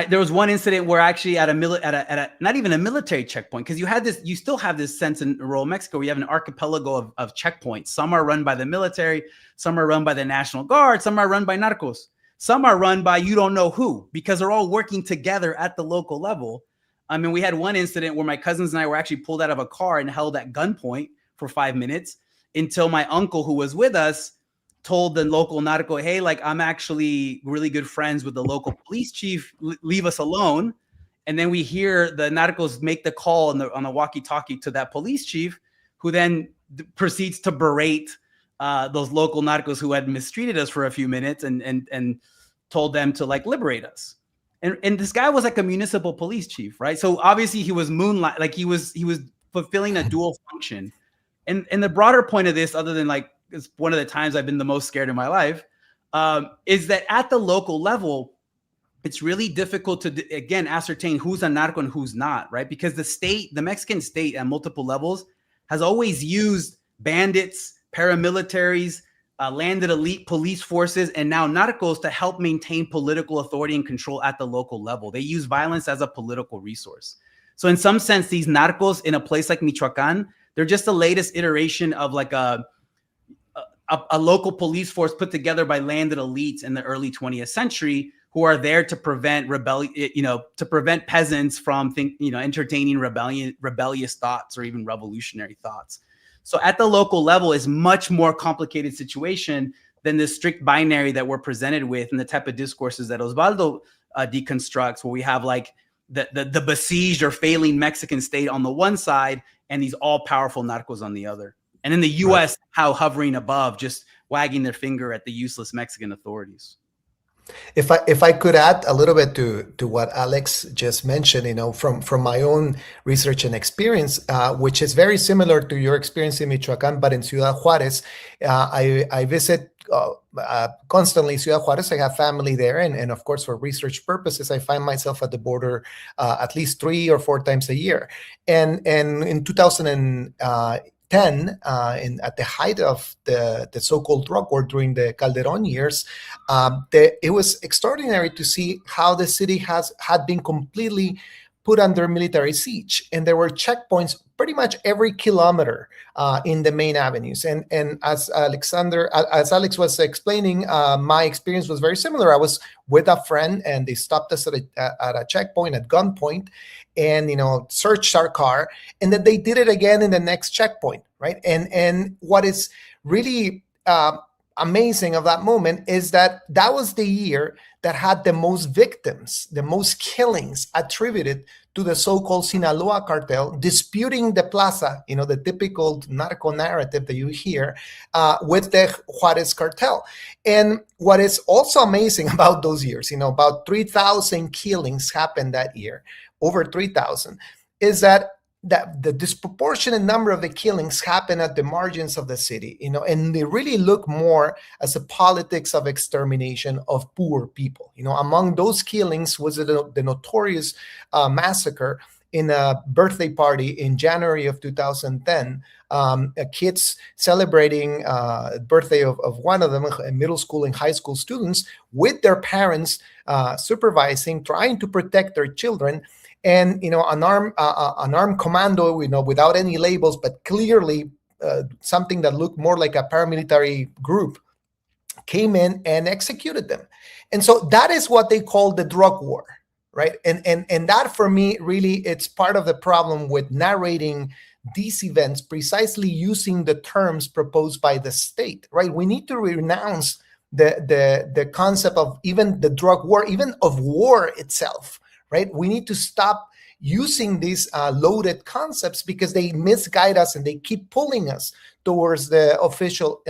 there was one incident where actually at a not even a military checkpoint, because you still have this sense in rural Mexico where you have an archipelago of checkpoints. Some are run by the military, some are run by the National Guard, some are run by narcos, some are run by you don't know who, because they're all working together at the local level. I mean, we had one incident where my cousins and I were actually pulled out of a car and held at gunpoint for 5 minutes until my uncle, who was with us, told the local narco, hey, like I'm actually really good friends with the local police chief, leave us alone. And then we hear the narcos make the call on the walkie-talkie to that police chief, who then proceeds to berate those local narcos who had mistreated us for a few minutes and told them to like liberate us. And this guy was like a municipal police chief, right? So obviously he was moonlight, like he was fulfilling a dual function. And the broader point of this, other than like, it's one of the times I've been the most scared in my life, is that at the local level, it's really difficult to, again, ascertain who's a narco and who's not, right? Because the Mexican state at multiple levels has always used bandits, paramilitaries, landed elite police forces, and now narcos to help maintain political authority and control at the local level. They use violence as a political resource. So in some sense, these narcos in a place like Michoacan, they're just the latest iteration of like a local police force put together by landed elites in the early 20th century who are there to prevent rebellion, to prevent peasants from entertaining rebellious thoughts or even revolutionary thoughts. So at the local level is much more complicated situation than the strict binary that we're presented with and the type of discourses that Oswaldo deconstructs, where we have like the besieged or failing Mexican state on the one side and these all-powerful narcos on the other. And in the U.S., how hovering above, just wagging their finger at the useless Mexican authorities. If I could add a little bit to what Alex just mentioned, from my own research and experience, which is very similar to your experience in Michoacan, but in Ciudad Juarez, I visit constantly Ciudad Juarez. I have family there, and of course, for research purposes, I find myself at the border at least 3 or 4 times a year. And in 2010, at the height of the so-called drug war during the Calderon years, it was extraordinary to see how the city had been completely put under military siege, and there were checkpoints pretty much every kilometer in the main avenues. And as Alex was explaining, my experience was very similar. I was with a friend, and they stopped us at a checkpoint at gunpoint, and searched our car, and then they did it again in the next checkpoint, right? And what is really amazing of that moment is that was the year that had the most victims, the most killings attributed to the so-called Sinaloa cartel, disputing the plaza, the typical narco narrative that you hear, with the Juarez cartel. And what is also amazing about those years, about 3,000 killings happened that year, over 3,000, is that the disproportionate number of the killings happen at the margins of the city, and they really look more as a politics of extermination of poor people. Among those killings was the notorious massacre in a birthday party in January of 2010. Kids celebrating birthday of one of them, middle school and high school students, with their parents supervising, trying to protect their children. And an armed commando, without any labels, but clearly something that looked more like a paramilitary group, came in and executed them. And so that is what they call the drug war, right? And that, for me, really, it's part of the problem with narrating these events, precisely using the terms proposed by the state, right? We need to renounce the concept of even the drug war, even of war itself. Right? We need to stop using these loaded concepts, because they misguide us and they keep pulling us towards the official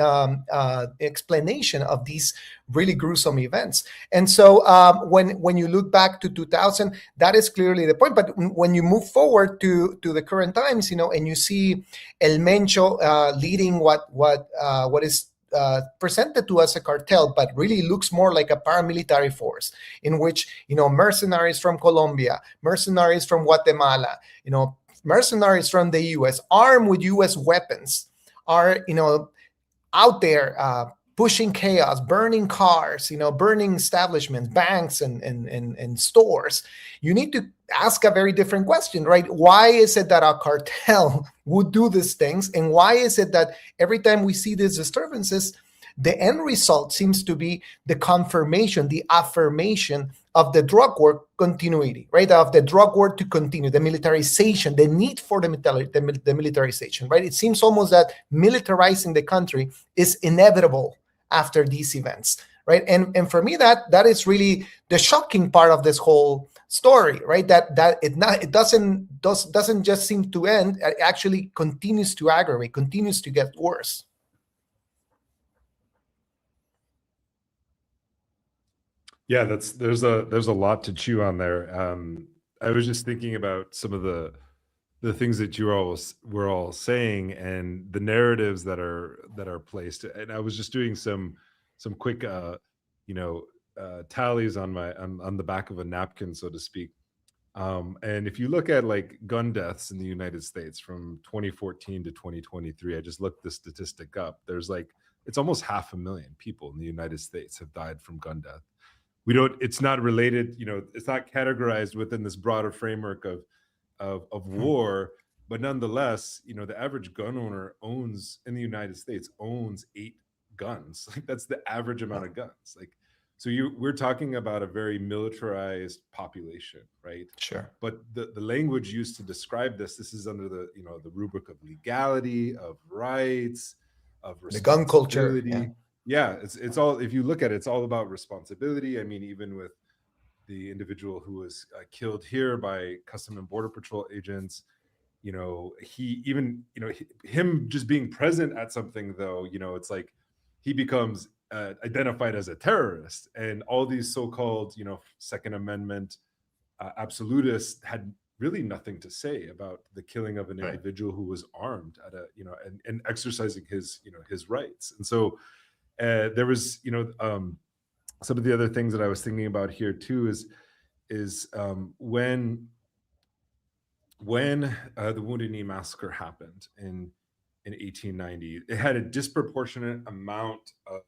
explanation of these really gruesome events. And so when you look back to 2000, that is clearly the point. But when you move forward to the current times, and you see El Mencho leading what is presented to us a cartel, but really looks more like a paramilitary force, in which mercenaries from Colombia, mercenaries from Guatemala, mercenaries from the U.S. armed with U.S. weapons are out there pushing chaos, burning cars, burning establishments, banks, and stores. You need to ask a very different question, right? Why is it that a cartel would do these things? And why is it that every time we see these disturbances, the end result seems to be the confirmation, the affirmation of the drug war continuity, right? Of the drug war to continue, the militarization, the need for the militarization, right? It seems almost that militarizing the country is inevitable after these events, right? And for me, that is really the shocking part of this whole story, right? That it doesn't just seem to end. It actually continues to aggravate, continues to get worse. Yeah, there's a lot to chew on there. I was just thinking about some of the things that were all saying, and the narratives that are placed. And I was just doing some quick tallies on on the back of a napkin, so to speak. And if you look at like gun deaths in the United States from 2014 to 2023, I just looked the statistic up. There's like, it's almost 500,000 people in the United States have died from gun death. It's not related, it's not categorized within this broader framework of war, but nonetheless, the average gun owner in the United States owns 8 guns. Like that's the average amount of guns. Like, so we're talking about a very militarized population, right? Sure. But the language used to describe this is under the the rubric of legality, of rights, of the gun culture. responsibility. Yeah, it's all, if you look at it, it's all about responsibility. I mean, even with the individual who was killed here by Custom and Border Patrol agents, he even, him just being present at something, though, it's like he becomes identified as a terrorist, and all these so-called, Second Amendment absolutists had really nothing to say about the killing of an individual who was armed at and exercising his, his rights. And so there was, some of the other things that I was thinking about here too is when the Wounded Knee Massacre happened in 1890, it had a disproportionate amount of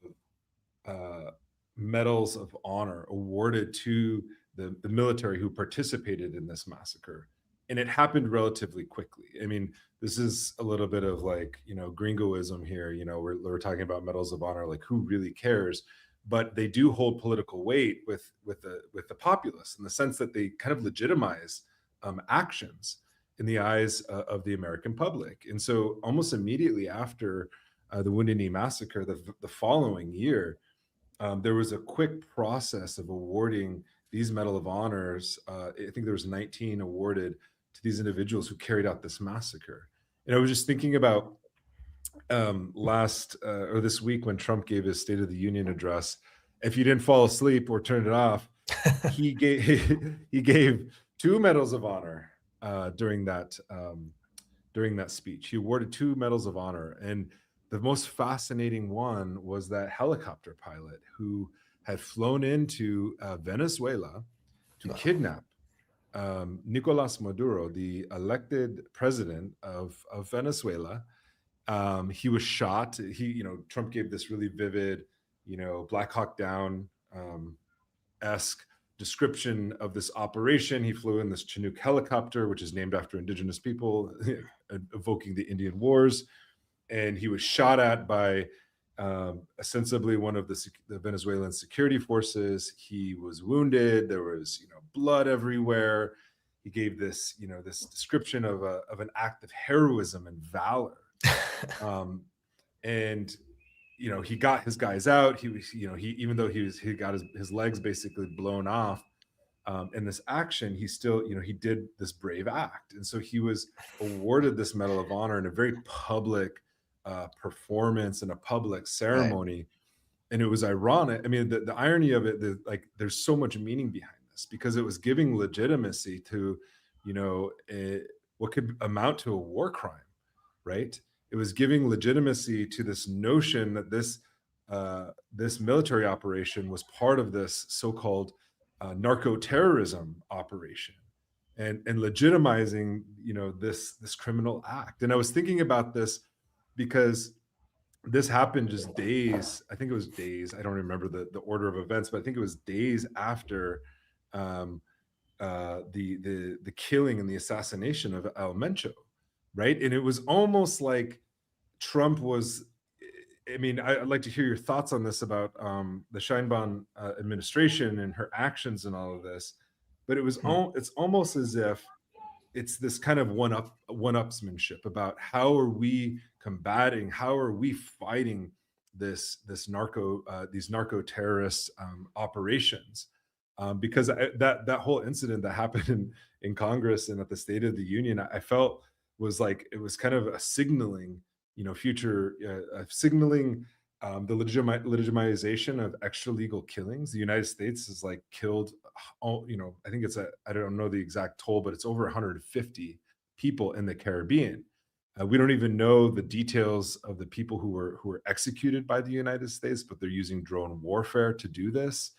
medals of honor awarded to the military who participated in this massacre. And it happened relatively quickly. I mean, this is a little bit of like, gringoism here. We're talking about medals of honor, like who really cares? But they do hold political weight with the populace, in the sense that they kind of legitimize actions in the eyes of the American public. And so almost immediately after the Wounded Knee Massacre, the following year, there was a quick process of awarding these Medal of Honors. I think there was 19 awarded to these individuals who carried out this massacre. And I was just thinking about this week when Trump gave his State of the Union address. If you didn't fall asleep or turn it off, he gave 2 Medals of Honor during that speech. He awarded 2 Medals of Honor, and the most fascinating one was that helicopter pilot who had flown into Venezuela to kidnap Nicolas Maduro, the elected president of Venezuela. He was shot. Trump gave this really vivid, Black Hawk Down esque description of this operation. He flew in this Chinook helicopter, which is named after indigenous people, evoking the Indian Wars. And he was shot at by ostensibly one of the Venezuelan security forces. He was wounded. There was, blood everywhere. He gave this, this description of an act of heroism and valor. And he got his guys out. He was, even though he got his legs basically blown off in this action, he still, he did this brave act. And so he was awarded this Medal of Honor in a very public performance and a public ceremony. Right. And it was ironic. I mean, the irony of it, there's so much meaning behind this, because it was giving legitimacy to, what could amount to a war crime, right? It was giving legitimacy to this notion that this military operation was part of this so-called narco terrorism operation, and legitimizing, this criminal act. And I was thinking about this because this happened just days. I think it was days. I don't remember the order of events, but I think it was days after the killing and the assassination of El Mencho. Right. And it was almost like Trump was, I mean, I'd like to hear your thoughts on this about the Sheinbaum administration and her actions and all of this. But it was it's almost as if it's this kind of one-upsmanship about how are we combating, how are we fighting these narco terrorist operations. Because that whole incident that happened in Congress and at the State of the Union, I felt was like, it was kind of a signaling, future signaling the legitimization of extra legal killings. The United States has like killed, I think I don't know the exact toll, but it's over 150 people in the Caribbean. We don't even know the details of the people who were executed by the United States, but they're using drone warfare to do this.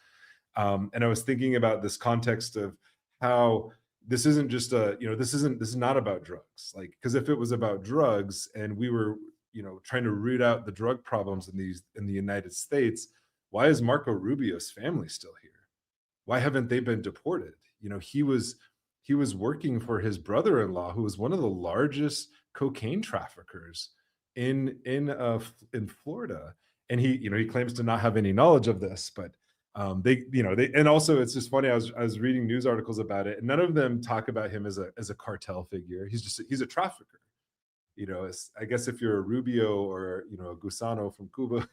And I was thinking about this context of how this isn't just this is not about drugs. Like, because if it was about drugs and we were, trying to root out the drug problems in the United States, why is Marco Rubio's family still here? Why haven't they been deported? He was working for his brother-in-law, who was one of the largest cocaine traffickers in Florida, and he claims to not have any knowledge of this, but they and also it's just funny. I was reading news articles about it, and none of them talk about him as a cartel figure. He's a trafficker. I guess if you're a Rubio or a Gusano from Cuba,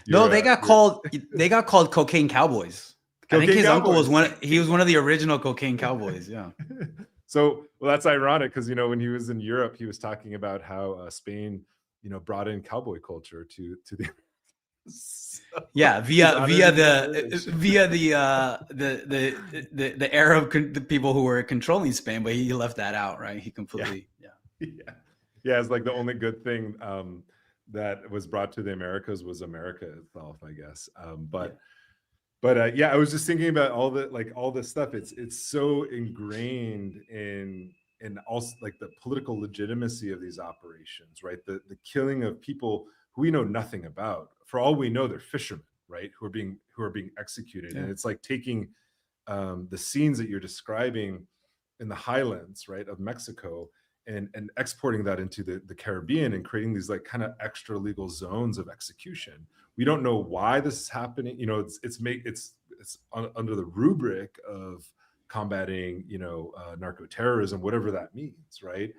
they got called cocaine cowboys. I think his uncle was one of the original cocaine cowboys. Yeah. So, well, that's ironic because, when he was in Europe, he was talking about how Spain, brought in cowboy culture to the. Yeah, via the Arab the people who were controlling Spain, but he left that out, right? He completely, yeah. It's like the only good thing that was brought to the Americas was America itself, I guess. But I was just thinking about all this stuff. It's so ingrained in also like the political legitimacy of these operations, right? The killing of people who we know nothing about. For all we know, they're fishermen, right? Who are being executed. Yeah. And it's like taking the scenes that you're describing in the highlands, right, of Mexico, and exporting that into the Caribbean and creating these like kind of extra legal zones of execution. We don't know why this is happening. It's under the rubric of combating, narco terrorism, whatever that means, right?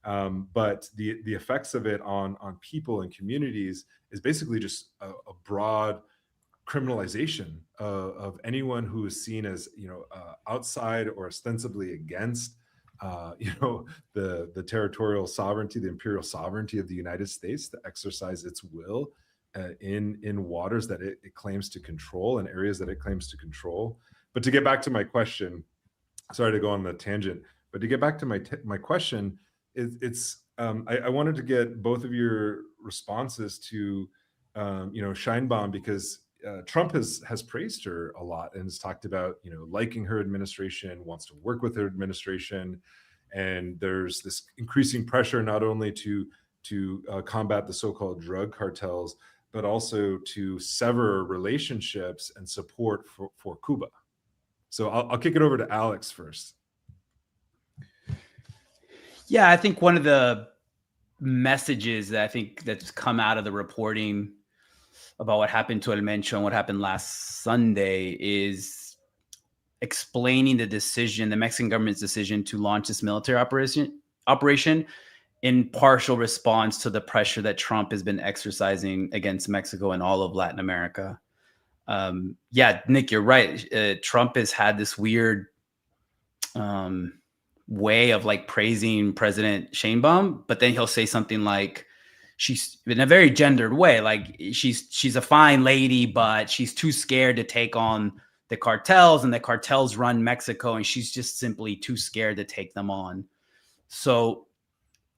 But the effects of it on people and communities is basically just a broad criminalization of anyone who is seen as outside or ostensibly against the territorial sovereignty, the imperial sovereignty of the United States to exercise its will in waters that it claims to control and areas that it claims to control. But to get back to my question, sorry to go on the tangent, but to get back to my question, I wanted to get both of your responses to Sheinbaum, because Trump has praised her a lot and has talked about liking her administration, wants to work with her administration, and there's this increasing pressure not only to combat the so-called drug cartels, but also to sever relationships and support for Cuba. So I'll kick it over to Alex first. Yeah, I think one of the messages that I think that's come out of the reporting about what happened to El Mencho and what happened last Sunday is explaining the Mexican government's decision to launch this military operation in partial response to the pressure that Trump has been exercising against Mexico and all of Latin America. Nick, you're right. Trump has had this weird way of like praising President Sheinbaum, but then he'll say something like, she's in a very gendered way, like she's a fine lady, but she's too scared to take on the cartels, and the cartels run Mexico, and she's just simply too scared to take them on. So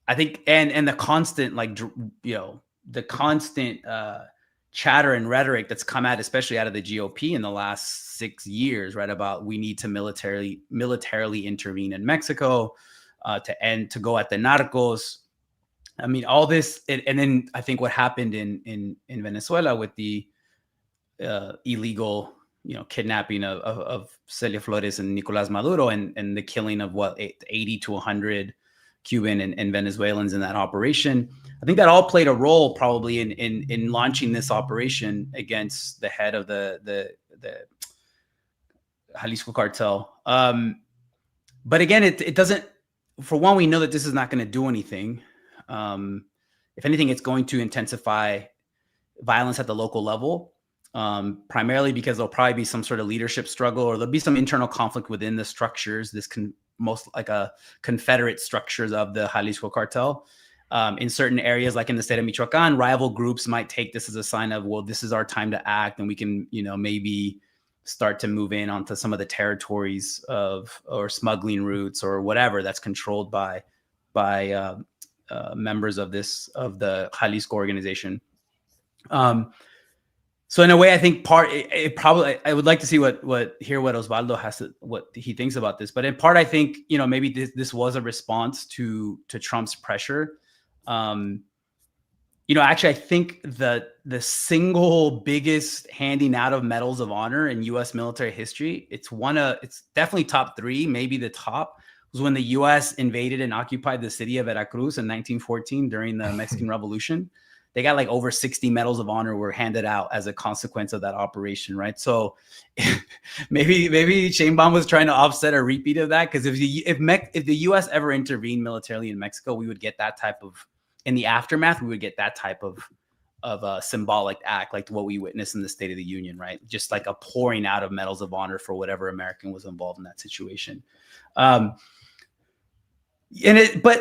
I think, and the constant, the constant chatter and rhetoric that's come out, especially out of the GOP in the last 6 years, right, about we need to militarily intervene in Mexico to go at the narcos. I mean, all this, and then I think what happened in Venezuela with the illegal, kidnapping of Celia Flores and Nicolás Maduro, and the killing of 80 to 100 Cuban and Venezuelans in that operation. I think that all played a role probably in launching this operation against the head of the Jalisco cartel. But again, it doesn't, for one, we know that this is not going to do anything. If anything, it's going to intensify violence at the local level, primarily because there'll probably be some sort of leadership struggle, or there'll be some internal conflict within the structures, most like a confederate structures of the Jalisco cartel. In certain areas, like in the state of Michoacán, rival groups might take this as a sign of, well, this is our time to act, and we can, maybe start to move in onto some of the territories or smuggling routes or whatever that's controlled by members of the Jalisco organization. So in a way, I think I would like to see what Oswaldo what he thinks about this. But in part, I think, maybe this was a response to Trump's pressure. Actually, I think that the single biggest handing out of medals of honor in U.S. military history, it's definitely top 3, maybe the top, was when the U.S. invaded and occupied the city of Veracruz in 1914 during the Mexican Revolution. They got like over 60 medals of honor were handed out as a consequence of that operation, right? So maybe Sheinbaum was trying to offset a repeat of that, because if the U.S. ever intervened militarily in Mexico, we would get that type of, in the aftermath, we would get that type of a symbolic act, like what we witnessed in the State of the Union, right? Just like a pouring out of medals of honor for whatever American was involved in that situation. But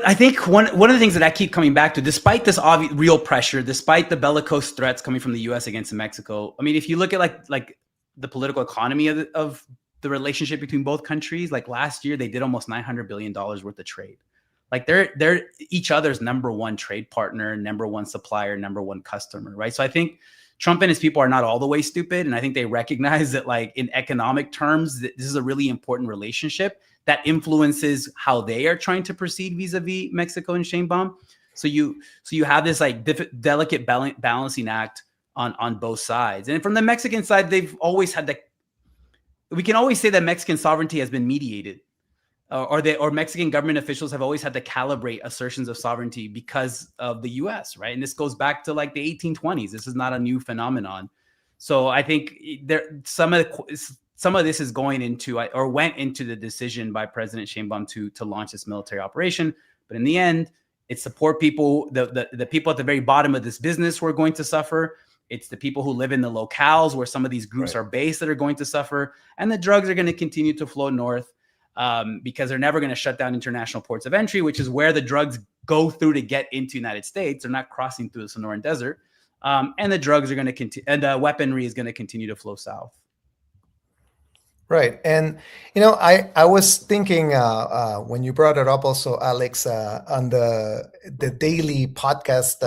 I think one of the things that I keep coming back to, despite this obvious real pressure, despite the bellicose threats coming from the U.S. against Mexico, I mean, if you look at like the political economy of the relationship between both countries, like last year they did almost $900 billion worth of trade. Like they're each other's number one trade partner, number one supplier, number one customer, right? So I think Trump and his people are not all the way stupid, and I think they recognize that, like, in economic terms, this is a really important relationship that influences how they are trying to proceed vis-a-vis Mexico and Sheinbaum. So you have this like delicate balancing act on both sides. And from the Mexican side, they've always had we can always say that Mexican sovereignty has been mediated, or Mexican government officials have always had to calibrate assertions of sovereignty because of the U.S., right? And this goes back to like the 1820s. This is not a new phenomenon. So I think some of this is going into, or went into, the decision by President Sheinbaum to launch this military operation. But in the end, it's the poor people, the people at the very bottom of this business who are going to suffer. It's the people who live in the locales where some of these groups are based that are going to suffer. And the drugs are going to continue to flow north because they're never going to shut down international ports of entry, which is where the drugs go through to get into the United States. They're not crossing through the Sonoran Desert. And the drugs are going to continue, and the weaponry is going to continue to flow south. Right. And, I was thinking when you brought it up also, Alex, on the daily podcast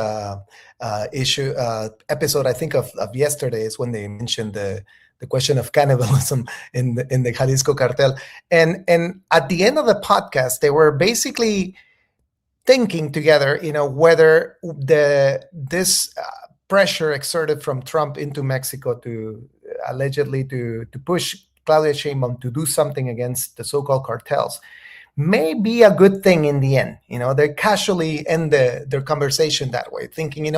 episode, I think of yesterday is when they mentioned the question of cannibalism in the Jalisco cartel. And at the end of the podcast, they were basically thinking together, whether this pressure exerted from Trump into Mexico to allegedly to push Claudia Sheinbaum to do something against the so-called cartels may be a good thing in the end. They casually end their conversation that way, thinking,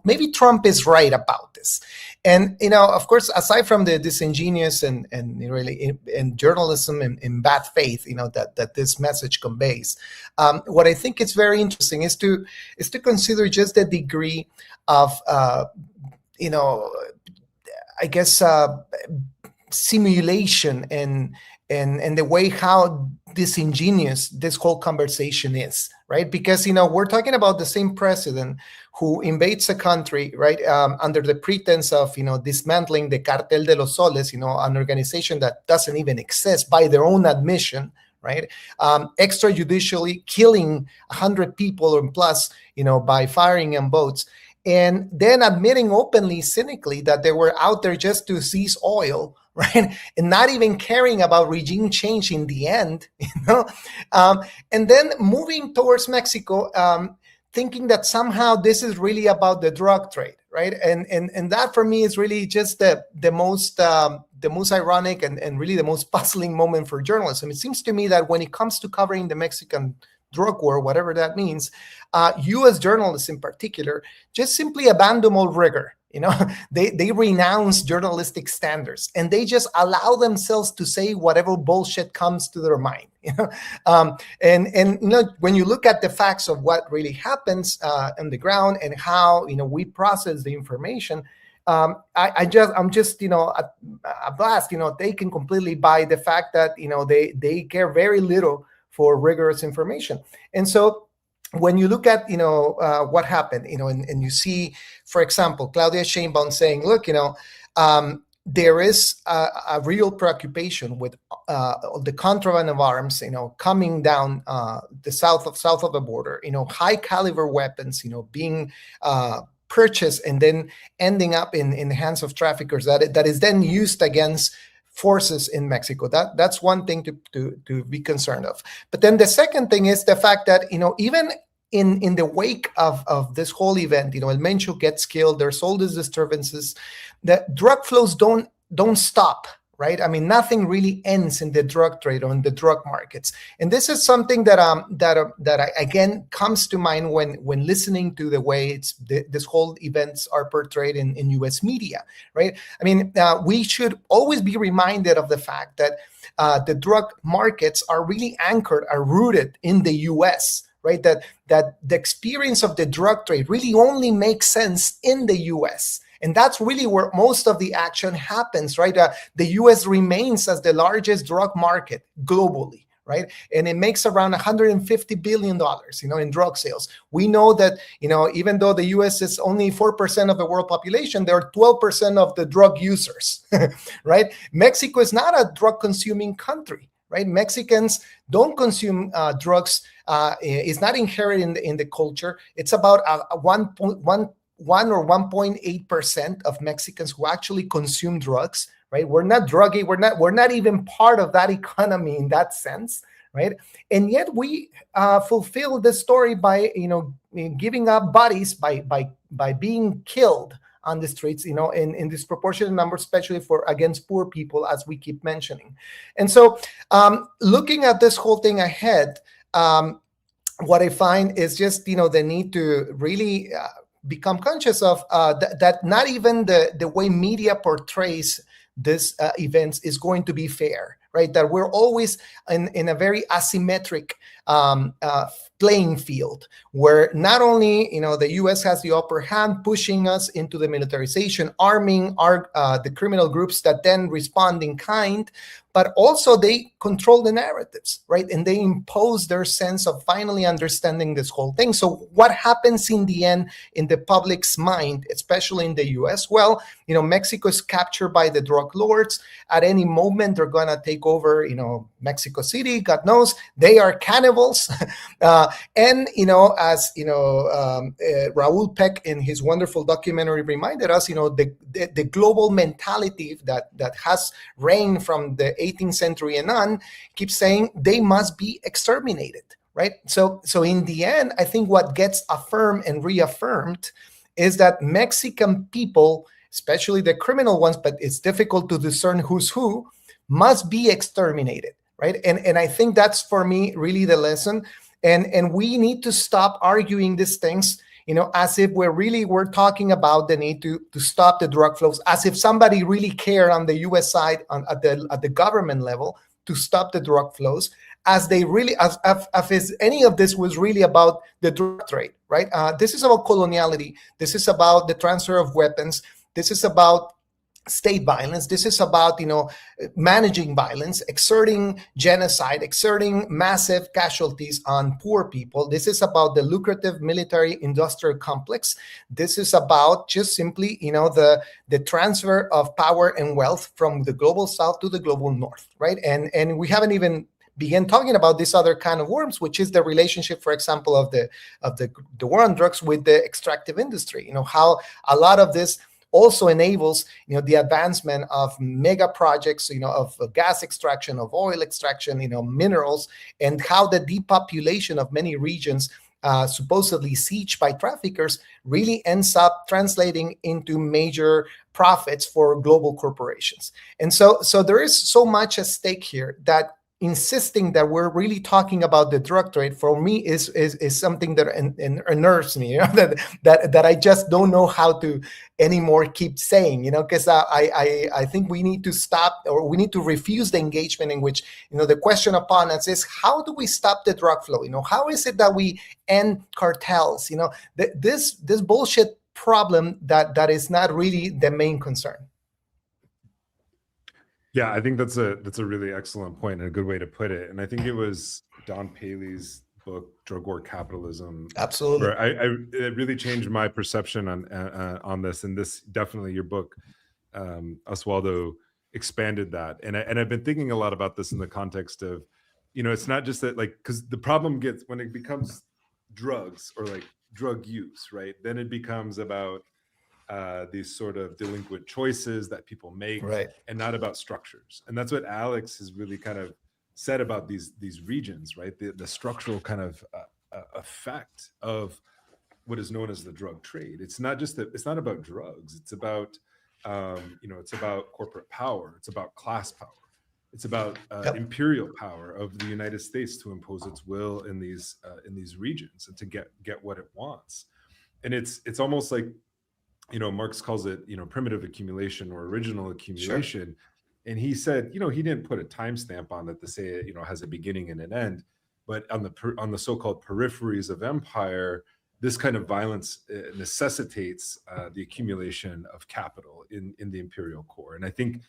maybe Trump is right about this. And, of course, aside from the disingenuous and really in journalism in bad faith, that this message conveys, what I think is very interesting is to consider just the degree of, I guess, simulation and the way how disingenuous this whole conversation is, right? Because, we're talking about the same president who invades a country, right, under the pretense of, dismantling the Cartel de los Soles, an organization that doesn't even exist by their own admission, right? Extrajudicially killing 100 people or plus, by firing on boats, and then admitting openly, cynically, that they were out there just to seize oil, right? And not even caring about regime change in the end, and then moving towards Mexico, thinking that somehow this is really about the drug trade, right? And that for me is really just the most ironic and really the most puzzling moment for journalism. It seems to me that when it comes to covering the Mexican drug war, whatever that means, U.S. journalists in particular just simply abandon all rigor. They renounce journalistic standards and they just allow themselves to say whatever bullshit comes to their mind. When you look at the facts of what really happens on the ground and how we process the information, I'm just ablassed, taken completely by the fact that they care very little for rigorous information. And so when you look at, what happened, and you see, for example, Claudia Sheinbaum saying, look, there is a real preoccupation with the contraband of arms, coming down the south of the border, high caliber weapons, being purchased and then ending up in the hands of traffickers that is then used against forces in Mexico. That's one thing to be concerned of. But then the second thing is the fact that, even in the wake of this whole event, El Mencho gets killed, there's all these disturbances, the drug flows don't stop, right? I mean, nothing really ends in the drug trade or in the drug markets. And this is something that again comes to mind when listening to the way this whole events are portrayed in U.S. media, right? I mean, we should always be reminded of the fact that the drug markets are really rooted in the U.S., right? That the experience of the drug trade really only makes sense in the U.S., and that's really where most of the action happens, right? The U.S. remains as the largest drug market globally, right? And it makes around $150 billion, in drug sales. We know that, even though the U.S. is only 4% of the world population, there are 12% of the drug users, right? Mexico is not a drug-consuming country, right? Mexicans don't consume drugs. It's not inherent in the culture. It's about 1 or 1.8% of Mexicans who actually consume drugs, right? We're not druggy. We're not even part of that economy in that sense, right? And yet we fulfill the story by, giving up bodies by being killed on the streets, in disproportionate numbers, especially against poor people, as we keep mentioning. And so, looking at this whole thing ahead, what I find is just, the need to really become conscious of that not even the way media portrays this events is going to be fair, right? That we're always in a very asymmetric playing field, where not only the U.S. has the upper hand, pushing us into the militarization, arming the criminal groups that then respond in kind, but also they control the narratives, right? And they impose their sense of finally understanding this whole thing. So what happens in the end in the public's mind, especially in the U.S.? Well, Mexico is captured by the drug lords. At any moment, they're going to take over, Mexico City. God knows they are cannibals. And, as, Raul Peck in his wonderful documentary reminded us, the global mentality that has reigned from the 18th century and on keeps saying they must be exterminated, right? So in the end, I think what gets affirmed and reaffirmed is that Mexican people, especially the criminal ones, but it's difficult to discern who's who, must be exterminated, right? And I think that's, for me, really the lesson. And we need to stop arguing these things, as if we're talking about the need to stop the drug flows, as if somebody really cared on the U.S. side at the government level to stop the drug flows, as if any of this was really about the drug trade, right? This is about coloniality. This is about the transfer of weapons. This is about state violence. This is about, managing violence, exerting genocide, exerting massive casualties on poor people. This is about the lucrative military-industrial complex. This is about just simply, the transfer of power and wealth from the global south to the global north, right? And we haven't even began talking about this other kind of worms, which is the relationship, for example, of the war on drugs with the extractive industry. How a lot of this also enables, the advancement of mega projects, of gas extraction, of oil extraction, minerals, and how the depopulation of many regions, supposedly sieged by traffickers, really ends up translating into major profits for global corporations. And so there is so much at stake here that insisting that we're really talking about the drug trade, for me, is something that unnerves me, that I just don't know how to anymore keep saying, because I think we need to stop, or we need to refuse the engagement in which, the question upon us is, how do we stop the drug flow? How is it that we end cartels? This bullshit problem that is not really the main concern. Yeah, I think that's a really excellent point and a good way to put it. And I think it was Don Paley's book, Drug War Capitalism. Absolutely. Where it really changed my perception on this. And this, definitely, your book Oswaldo expanded that, and I've been thinking a lot about this in the context of, it's not just that, like, because the problem gets when it becomes drugs or like drug use, right? Then it becomes about these sort of delinquent choices that people make, right, and not about structures. And that's what Alex has really kind of said about these regions, right? The structural kind of effect of what is known as the drug trade. It's not just that, it's not about drugs. It's about it's about corporate power. It's about class power. It's about imperial power of the United States to impose its will in these regions and to get what it wants. And it's almost like, Marx calls it, primitive accumulation or original accumulation. Sure. And he said, he didn't put a timestamp on it to say it, has a beginning and an end, but on the so-called peripheries of empire, this kind of violence necessitates the accumulation of capital in the imperial core. And I think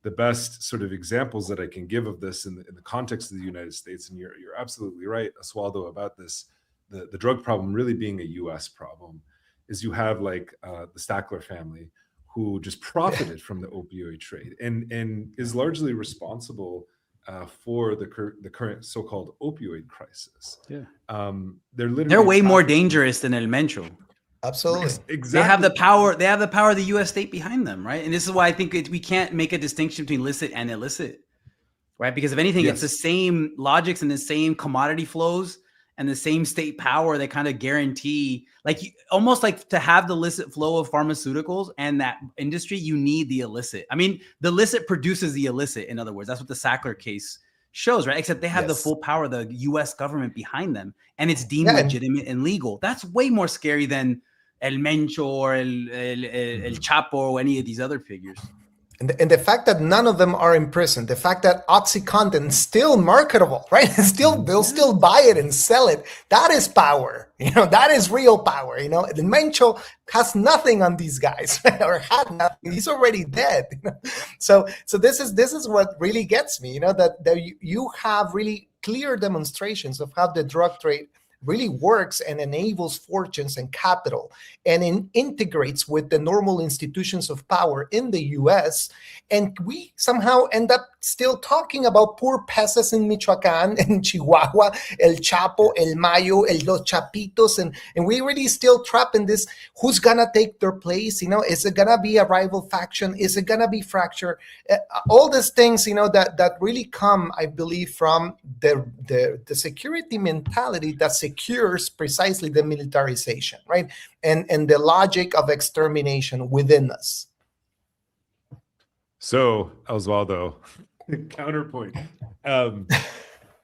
the best sort of examples that I can give of this in the context of the United States, and you're absolutely right, Oswaldo, about this, the drug problem really being a U.S. problem, is you have like the Sackler family, who just profited from the opioid trade and is largely responsible for the current so-called opioid crisis. Yeah, they're way more dangerous than El Mencho. Absolutely, exactly. They have the power. They have the power of the U.S. state behind them, right? And this is why I think we can't make a distinction between licit and illicit, right? Because if anything, it's the same logics and the same commodity flows and the same state power that kind of guarantee, like, almost like to have the illicit flow of pharmaceuticals and that industry, you need the illicit. I mean, the illicit produces the illicit. In other words, that's what the Sackler case shows, right? Except they have the full power of the U.S. government behind them, and it's deemed legitimate and legal. That's way more scary than El Mencho or El Chapo or any of these other figures. And the fact that none of them are in prison, the fact that OxyContin is still marketable, right? They'll still buy it and sell it. That is power. That is real power. The Mencho has nothing on these guys, or had nothing. He's already dead. So this is what really gets me. That you have really clear demonstrations of how the drug trade really works and enables fortunes and capital, and integrates with the normal institutions of power in the US. And we somehow end up still talking about poor peasants in Michoacán and Chihuahua, El Chapo, El Mayo, Los Chapitos, and we really still trapped in this, who's gonna take their place? Is it gonna be a rival faction? Is it gonna be fracture? All these things, that really come, I believe, from the security mentality that secures precisely the militarization, right? And the logic of extermination within us. So, Oswaldo, counterpoint.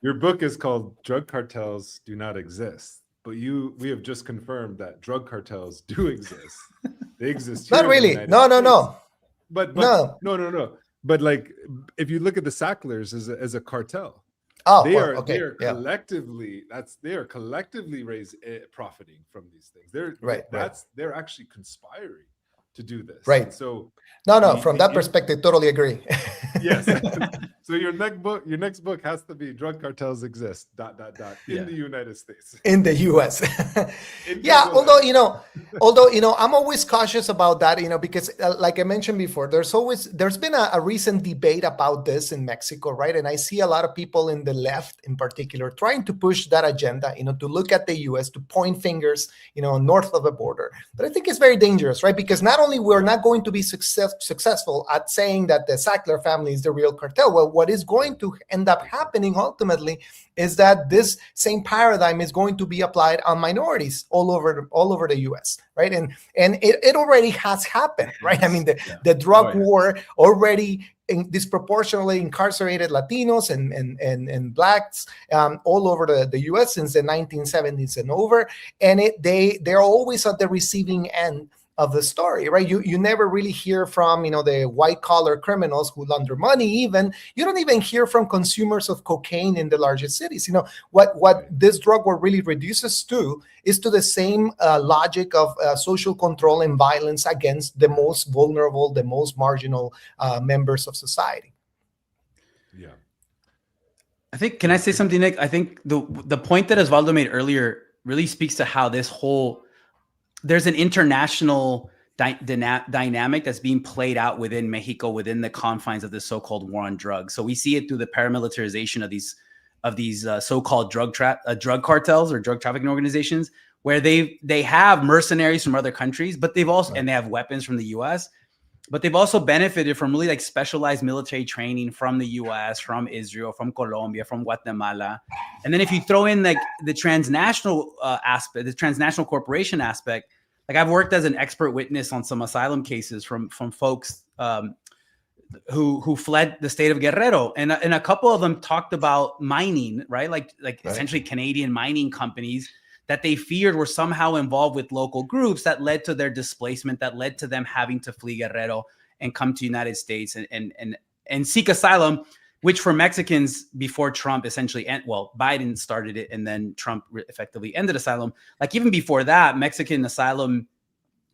Your book is called "Drug Cartels Do Not Exist," but we have just confirmed that drug cartels do exist. They exist. Not really. No. But no. But like, if you look at the Sacklers as a cartel, they are collectively profiting from these things. They're actually conspiring to do this. Right. And so from that perspective, totally agree. Yes. So your next book has to be "Drug Cartels Exist ... in the United States." In the US. Although I'm always cautious about that, because like I mentioned before, there's been a recent debate about this in Mexico, right? And I see a lot of people in the left in particular trying to push that agenda, to look at the US, to point fingers, north of the border. But I think it's very dangerous, right? Because not only we're not going to be successful at saying that the Sackler family is the real cartel, well, what is going to end up happening ultimately is that this same paradigm is going to be applied on minorities all over the US, right? And it already has happened, right? I mean, the drug war already disproportionately incarcerated Latinos and Blacks all over the US since the 1970s and over, and they're always at the receiving end of the story, right? You never really hear from, the white collar criminals who launder money. Even you don't even hear from consumers of cocaine in the largest cities. What this drug war really reduces to is to the same logic of social control and violence against the most vulnerable, the most marginal members of society. Yeah. I think, can I say something, Nick? I think the point that Oswaldo made earlier really speaks to how there's an international dynamic that's being played out within Mexico, within the confines of the so-called war on drugs. So we see it through the paramilitarization of these so-called drug cartels or drug trafficking organizations, where they have mercenaries from other countries, but they've also and they have weapons from the U.S., but they've also benefited from really like specialized military training from the U.S., from Israel, from Colombia, from Guatemala. And then if you throw in like the transnational aspect, the transnational corporation aspect, like I've worked as an expert witness on some asylum cases from folks who fled the state of Guerrero, and a couple of them talked about mining, right? Like essentially Canadian mining companies that they feared were somehow involved with local groups that led to their displacement, that led to them having to flee Guerrero and come to the United States and seek asylum, which for Mexicans before Trump essentially, Biden started it and then Trump effectively ended asylum. Like even before that, Mexican asylum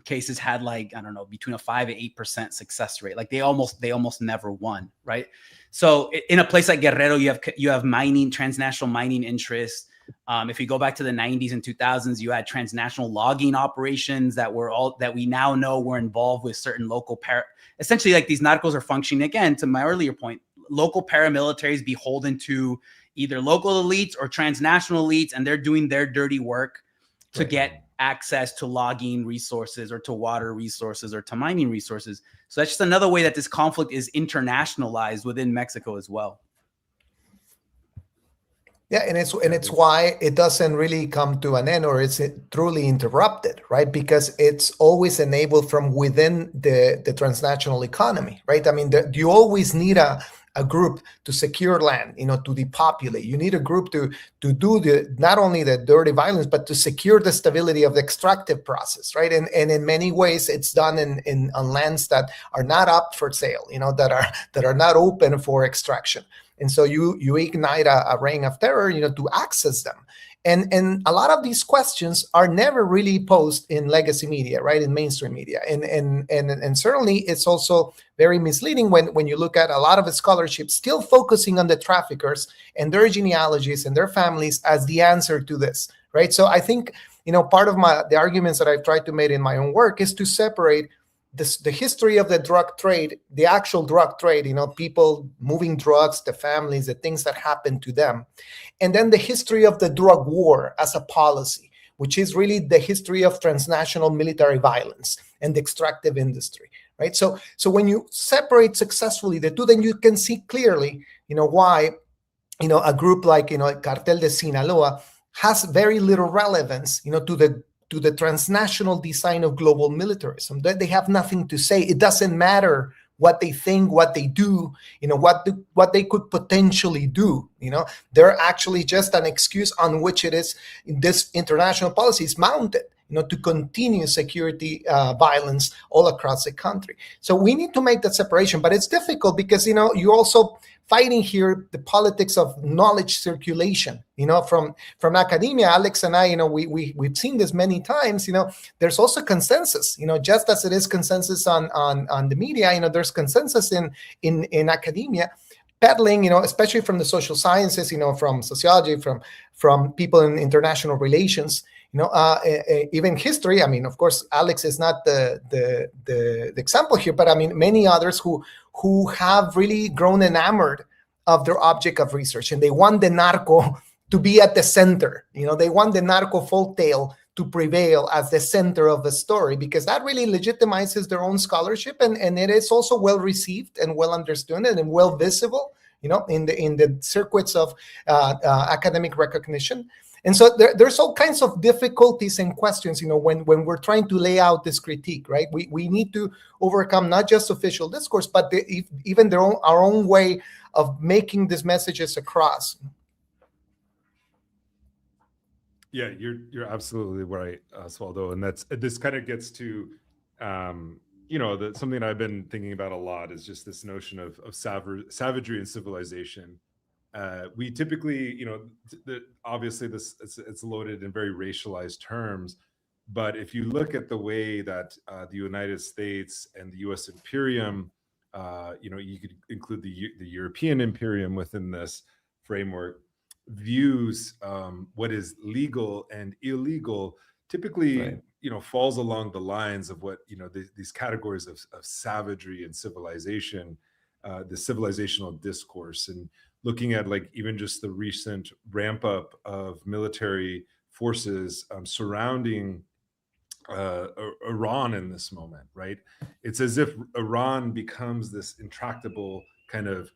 cases had like, I don't know, between a 5 and 8% success rate. Like they almost never won, right? So in a place like Guerrero, you have mining, transnational mining interests. If you go back to the 90s and 2000s, you had transnational logging operations that we now know were involved with certain local essentially like these narcos are functioning, again, to my earlier point, local paramilitaries beholden to either local elites or transnational elites, and they're doing their dirty work to get access to logging resources or to water resources or to mining resources. So that's just another way that this conflict is internationalized within Mexico as well. Yeah, and it's why it doesn't really come to an end, or it's truly interrupted, right? Because it's always enabled from within the transnational economy, right? I mean, you always need a group to secure land, to depopulate. You need a group to do not only the dirty violence, but to secure the stability of the extractive process, right? And in many ways, it's done on lands that are not up for sale, that are not open for extraction. And so you ignite a reign of terror, to access them. And a lot of these questions are never really posed in legacy media, right? In mainstream media. And certainly it's also very misleading when you look at a lot of the scholarship still focusing on the traffickers and their genealogies and their families as the answer to this, right? So I think, part of the arguments that I've tried to make in my own work is to separate the history of the drug trade, the actual drug trade, people moving drugs, the families, the things that happen to them. And then the history of the drug war as a policy, which is really the history of transnational military violence and the extractive industry, right? So when you separate successfully the two, then you can see clearly, why, a group like, Cartel de Sinaloa has very little relevance, to the transnational design of global militarism. They have nothing to say. It doesn't matter what they think, what they do, what they could potentially do. They're actually just an excuse on which it is this international policy is mounted, to continue security violence all across the country. So we need to make that separation, but it's difficult because, you're also fighting here the politics of knowledge circulation, from academia. Alex and I, we've seen this many times, there's also consensus, just as it is consensus on the media, there's consensus in academia, peddling, especially from the social sciences, from sociology, from people in international relations, even history. I mean, of course, Alex is not the example here, but I mean, many others who have really grown enamored of their object of research, and they want the narco to be at the center. They want the narco folktale to prevail as the center of the story, because that really legitimizes their own scholarship, and it is also well received and well understood and well visible, in the circuits of academic recognition. And so there's all kinds of difficulties and questions, when we're trying to lay out this critique, right? We need to overcome not just official discourse, but even our own way of making these messages across. Yeah, you're absolutely right, Oswaldo, and this kind of gets to, something I've been thinking about a lot is just this notion of savagery and civilization. We typically, obviously it's loaded in very racialized terms, but if you look at the way that the United States and the U.S. Imperium, you could include the European Imperium within this framework, views what is legal and illegal typically, falls along the lines of what, these categories of savagery and civilization, the civilizational discourse, and looking at like even just the recent ramp up of military forces surrounding Iran in this moment, right? It's as if Iran becomes this intractable kind of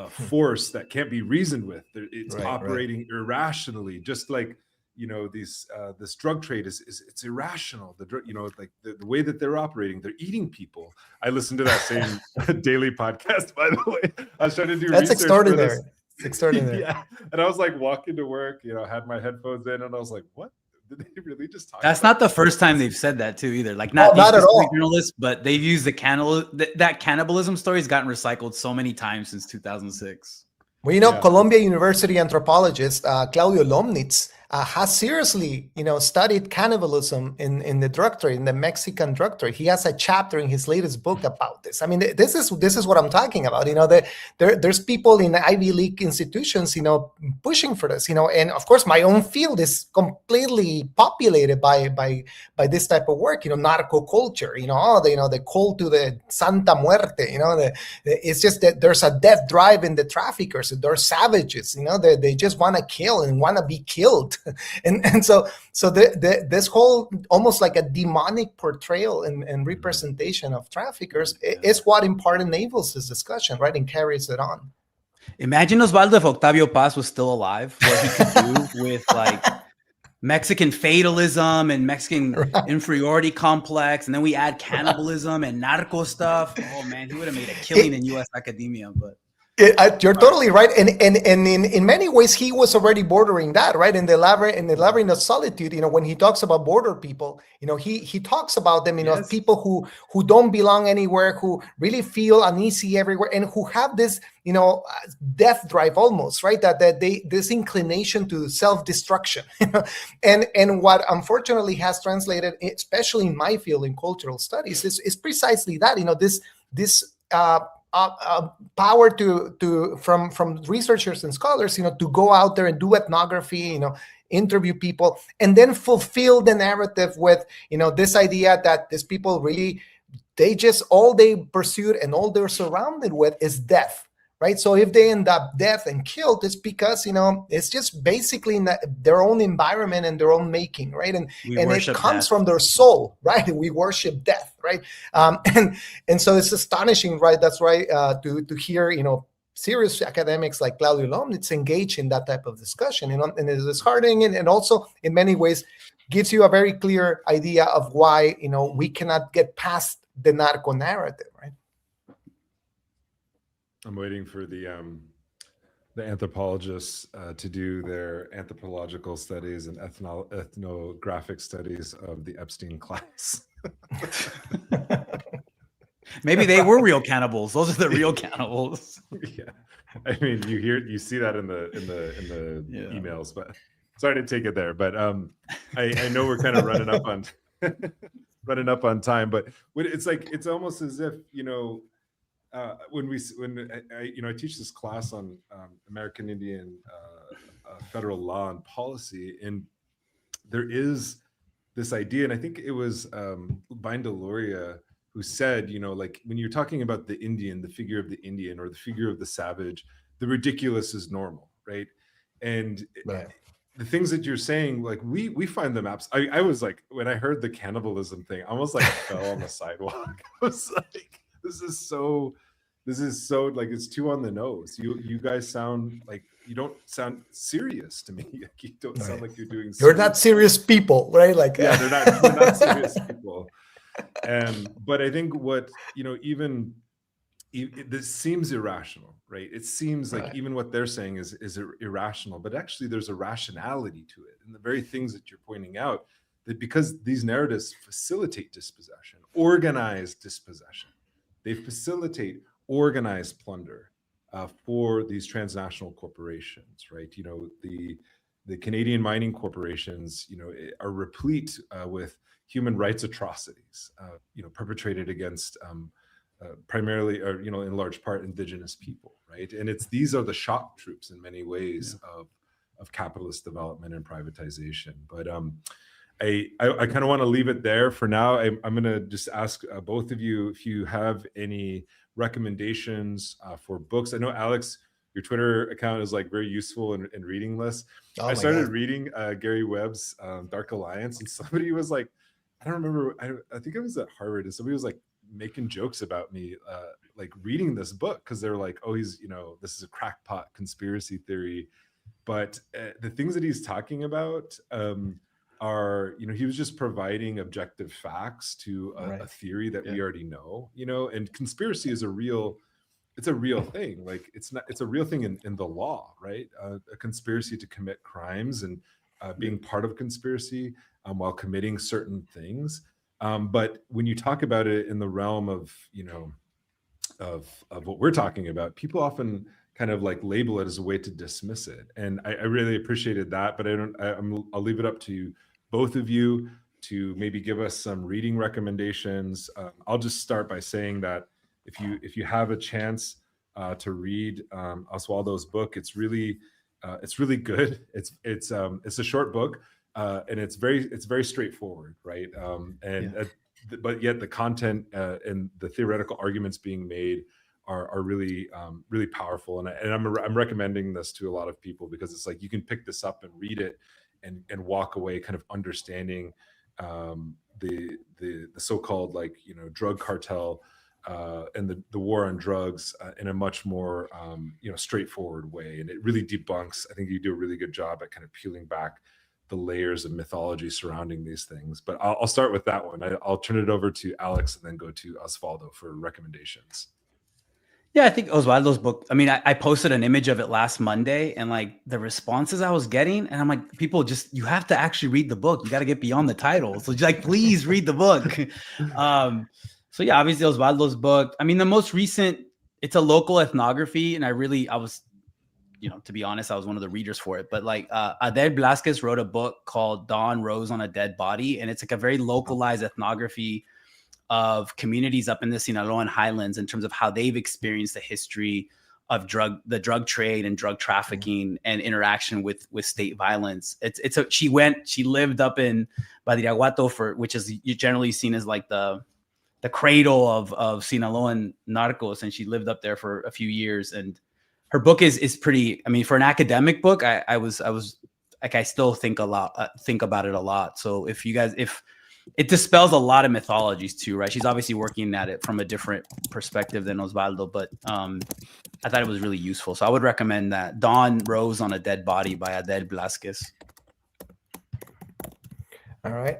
force that can't be reasoned with. It's operating irrationally, just like this drug trade it's irrational. The way that they're operating, they're eating people. I listened to that same daily podcast, by the way. I was trying to do that's research extraordinary. for this. It's extraordinary. Yeah, and I was like walking to work, had my headphones in, and I was like, what? Did they really just talk? That's not the first time they've said that too, either. Like not at all. Journalists, but they've used that cannibalism story has gotten recycled so many times since 2006. Well, Columbia University anthropologist Claudio Lomnitz has seriously, studied cannibalism in the drug trade, in the Mexican drug trade. He has a chapter in his latest book about this. I mean, this is what I'm talking about. There's people in the Ivy League institutions, pushing for this. And of course, my own field is completely populated by this type of work. Narco culture. The call to the Santa Muerte. It's just that there's a death drive in the traffickers. They're savages. They just want to kill and want to be killed. And so this whole almost like a demonic portrayal and representation of traffickers is what in part enables this discussion, right, and carries it on. Imagine Oswaldo if Octavio Paz was still alive, what he could do with like Mexican fatalism and Mexican inferiority complex, and then we add cannibalism and narco stuff. Oh man, he would have made a killing in U.S. academia, but. You're totally right, and in many ways he was already bordering that, right? In the labyrinth of solitude, when he talks about border people, he talks about them, Yes. people who don't belong anywhere, who really feel uneasy everywhere, and who have this, death drive almost, right? That this inclination to self-destruction, and what unfortunately has translated, especially in my field in cultural studies, is precisely that, this power from researchers and scholars, to go out there and do ethnography, interview people, and then fulfill the narrative with, this idea that these people really, all they pursued and all they're surrounded with is death. Right. So if they end up dead and killed, it's because, it's just basically in their own environment and their own making. Right. And it comes from their soul. Right. We worship death. Right. And so it's astonishing. Right. That's right. To hear, serious academics like Claudio Lomnitz engage in that type of discussion. And it's disheartening and also in many ways gives you a very clear idea of why, we cannot get past the narco narrative. Right. I'm waiting for the anthropologists to do their anthropological studies and ethnographic studies of the Epstein class. Maybe they were real cannibals. Those are the real cannibals. Yeah, I mean, you see that in the emails, but sorry to take it there. But I know we're kind of running up on time, but it's almost as if when I teach this class on American Indian federal law and policy, and there is this idea, and I think it was Bindeloria who said, like when you're talking about the Indian, the figure of the Indian or the figure of the savage, the ridiculous is normal, right? And the things that you're saying, like we find them I was like, when I heard the cannibalism thing, I almost like fell on the sidewalk. I was like, this is so like it's too on the nose. You guys sound like you don't sound serious to me. You don't sound like you're doing. You're not serious people, right? Like they're not serious people. But I think what even this seems irrational, right? It seems like even what they're saying is irrational, but actually there's a rationality to it, and the very things that you're pointing out, that because these narratives facilitate dispossession, organized dispossession. They facilitate organized plunder for these transnational corporations, right? The Canadian mining corporations, are replete with human rights atrocities, perpetrated against primarily, or in large part, Indigenous people, right? And these are the shock troops in many ways of capitalist development and privatization. But I kind of want to leave it there for now. I'm going to just ask both of you if you have any recommendations for books. I know, Alex, your Twitter account is like very useful in reading lists. I started reading Gary Webb's Dark Alliance, and somebody was like, I don't remember, I think it was at Harvard, and somebody was like making jokes about me like reading this book, because they're like, oh, he's, this is a crackpot conspiracy theory. But the things that he's talking about are, he was just providing objective facts to a theory that we already know, and conspiracy is it's a real thing. Like, it's a real thing in the law, right? A conspiracy to commit crimes, and being part of a conspiracy while committing certain things. But when you talk about it in the realm of, of what we're talking about, people often kind of like label it as a way to dismiss it. And I really appreciated that, but I'll leave it up to both of you to maybe give us some reading recommendations. I'll just start by saying that if you have a chance to read Oswaldo's book, it's really good. It's a short book, and it's very straightforward, right? But yet the content and the theoretical arguments being made are really really powerful. And I'm recommending this to a lot of people, because it's like you can pick this up and read it and walk away kind of understanding the so-called drug cartel and the war on drugs in a much more straightforward way. And it really debunks. I think you do a really good job at kind of peeling back the layers of mythology surrounding these things. But I'll start with that one. I'll turn it over to Alex and then go to Oswaldo for recommendations. Yeah, I think Oswaldo's book, I mean, I posted an image of it last Monday, and like the responses I was getting, and I'm like, people you have to actually read the book. You got to get beyond the title. So just like, please read the book. So yeah, obviously Oswaldo's book. I mean, the most recent, it's a local ethnography, and I was, to be honest, I was one of the readers for it. But like Adel Blasquez wrote a book called Dawn Rose on a Dead Body, and it's like a very localized ethnography of communities up in the Sinaloan highlands in terms of how they've experienced the history of the drug trade and drug trafficking and interaction with state violence. She lived up in Badiraguato, which is generally seen as like the cradle of Sinaloan narcos, and she lived up there for a few years. And her book is pretty, I mean, for an academic book, I was like, I still think about it a lot. So if it dispels a lot of mythologies too, right? She's obviously working at it from a different perspective than Oswaldo, but I thought it was really useful. So I would recommend that. Dawn Rose on a Dead Body by Adel Blasquez. All right.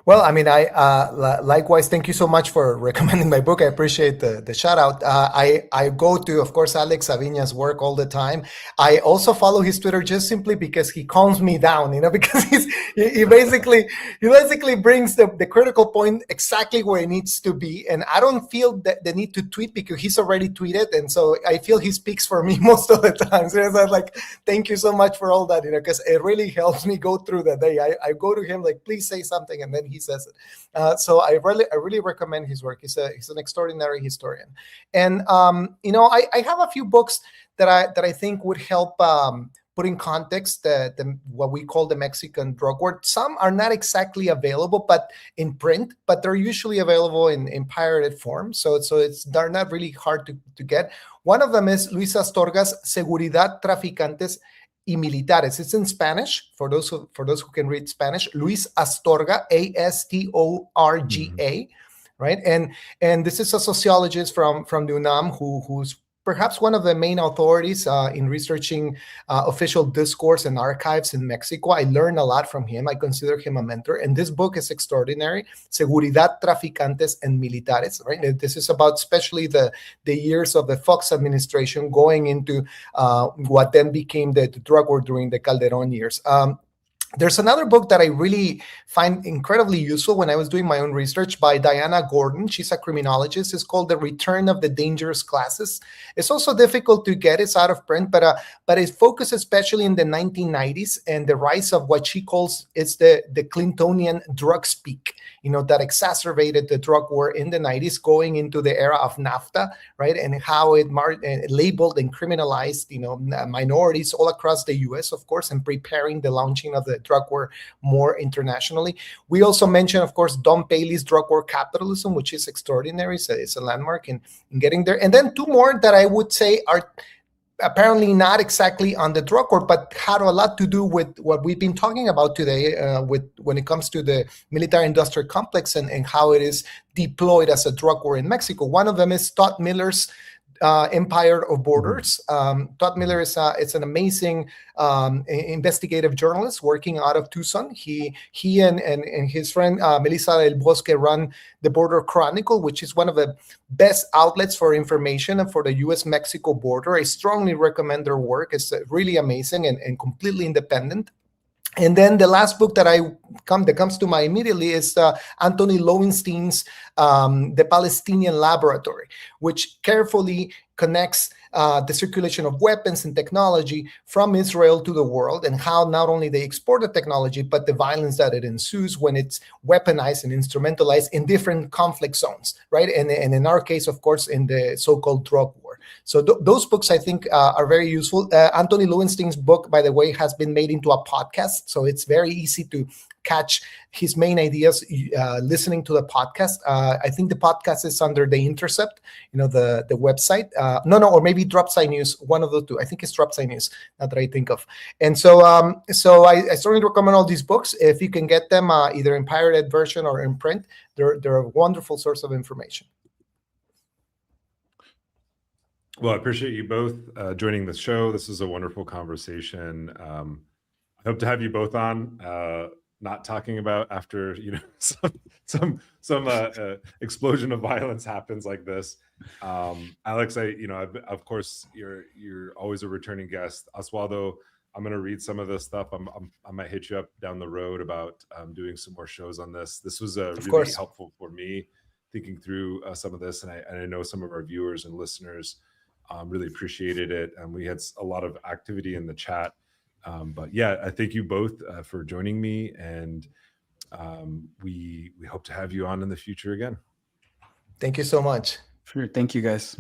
Well, I mean, likewise, thank you so much for recommending my book. I appreciate the shout out. I go to, of course, Alex Avina's work all the time. I also follow his Twitter just simply because he calms me down, because he basically brings the critical point exactly where it needs to be. And I don't feel the need to tweet because he's already tweeted. And so I feel he speaks for me most of the time. So it's like, thank you so much for all that, because it really helps me go through the day. I go to him like, please say something. And then he says it. So I really recommend his work. He's an extraordinary historian. And, I have a few books that I think would help put in context what we call the Mexican drug war. Some are not exactly available, but in print, but they're usually available in pirated form. So they're not really hard to get. One of them is Luis Astorga's Seguridad, Traficantes y Militares. It's in Spanish for those who can read Spanish. Luis Astorga, Astorga, right? And this is a sociologist from the UNAM who's perhaps one of the main authorities in researching official discourse and archives in Mexico. I learned a lot from him. I consider him a mentor. And this book is extraordinary. Seguridad, Traficantes, and Militares, right? This is about especially the years of the Fox administration going into what then became the drug war during the Calderon years. There's another book that I really find incredibly useful when I was doing my own research by Diana Gordon. She's a criminologist. It's called The Return of the Dangerous Classes. It's also difficult to get. It's out of print, but it focuses especially in the 1990s and the rise of what she calls the Clintonian drug speak, that exacerbated the drug war in the 90s, going into the era of NAFTA, right? And how it labeled and criminalized, minorities all across the U.S., of course, and preparing the launching of the drug war more internationally. We also mentioned, of course, Don Paley's drug war Capitalism, which is extraordinary. So it's a landmark in getting there. And then two more that I would say are apparently not exactly on the drug war, but had a lot to do with what we've been talking about today when it comes to the military-industrial complex and how it is deployed as a drug war in Mexico. One of them is Todd Miller's Empire of Borders. Todd Miller is an amazing investigative journalist working out of Tucson. He and his friend Melissa del Bosque run the Border Chronicle, which is one of the best outlets for information and for the U.S.-Mexico border. I strongly recommend their work. It's really amazing and completely independent. And then the last book that comes to mind immediately is Anthony Lowenstein's The Palestinian Laboratory, which carefully connects the circulation of weapons and technology from Israel to the world, and how not only they export the technology, but the violence that it ensues when it's weaponized and instrumentalized in different conflict zones, right? And in our case, of course, in the so-called drug war. So those books, I think, are very useful. Anthony Lowenstein's book, by the way, has been made into a podcast, so it's very easy to catch his main ideas listening to the podcast. I think the podcast is under The Intercept, the website. Or maybe Dropside News, one of the two. I think it's Dropside News, now that I think of. And so I certainly recommend all these books. If you can get them either in pirated version or in print, they're a wonderful source of information. Well, I appreciate you both joining the show. This was a wonderful conversation. I hope to have you both on. Not talking about after some explosion of violence happens like this. Alex, of course you're always a returning guest. Oswaldo, I'm going to read some of this stuff. I might hit you up down the road about doing some more shows on this. This was really helpful for me thinking through some of this, and I know some of our viewers and listeners really appreciated it, and we had a lot of activity in the chat. But yeah, I thank you both for joining me, and we hope to have you on in the future again. Thank you so much. Sure. Thank you, guys.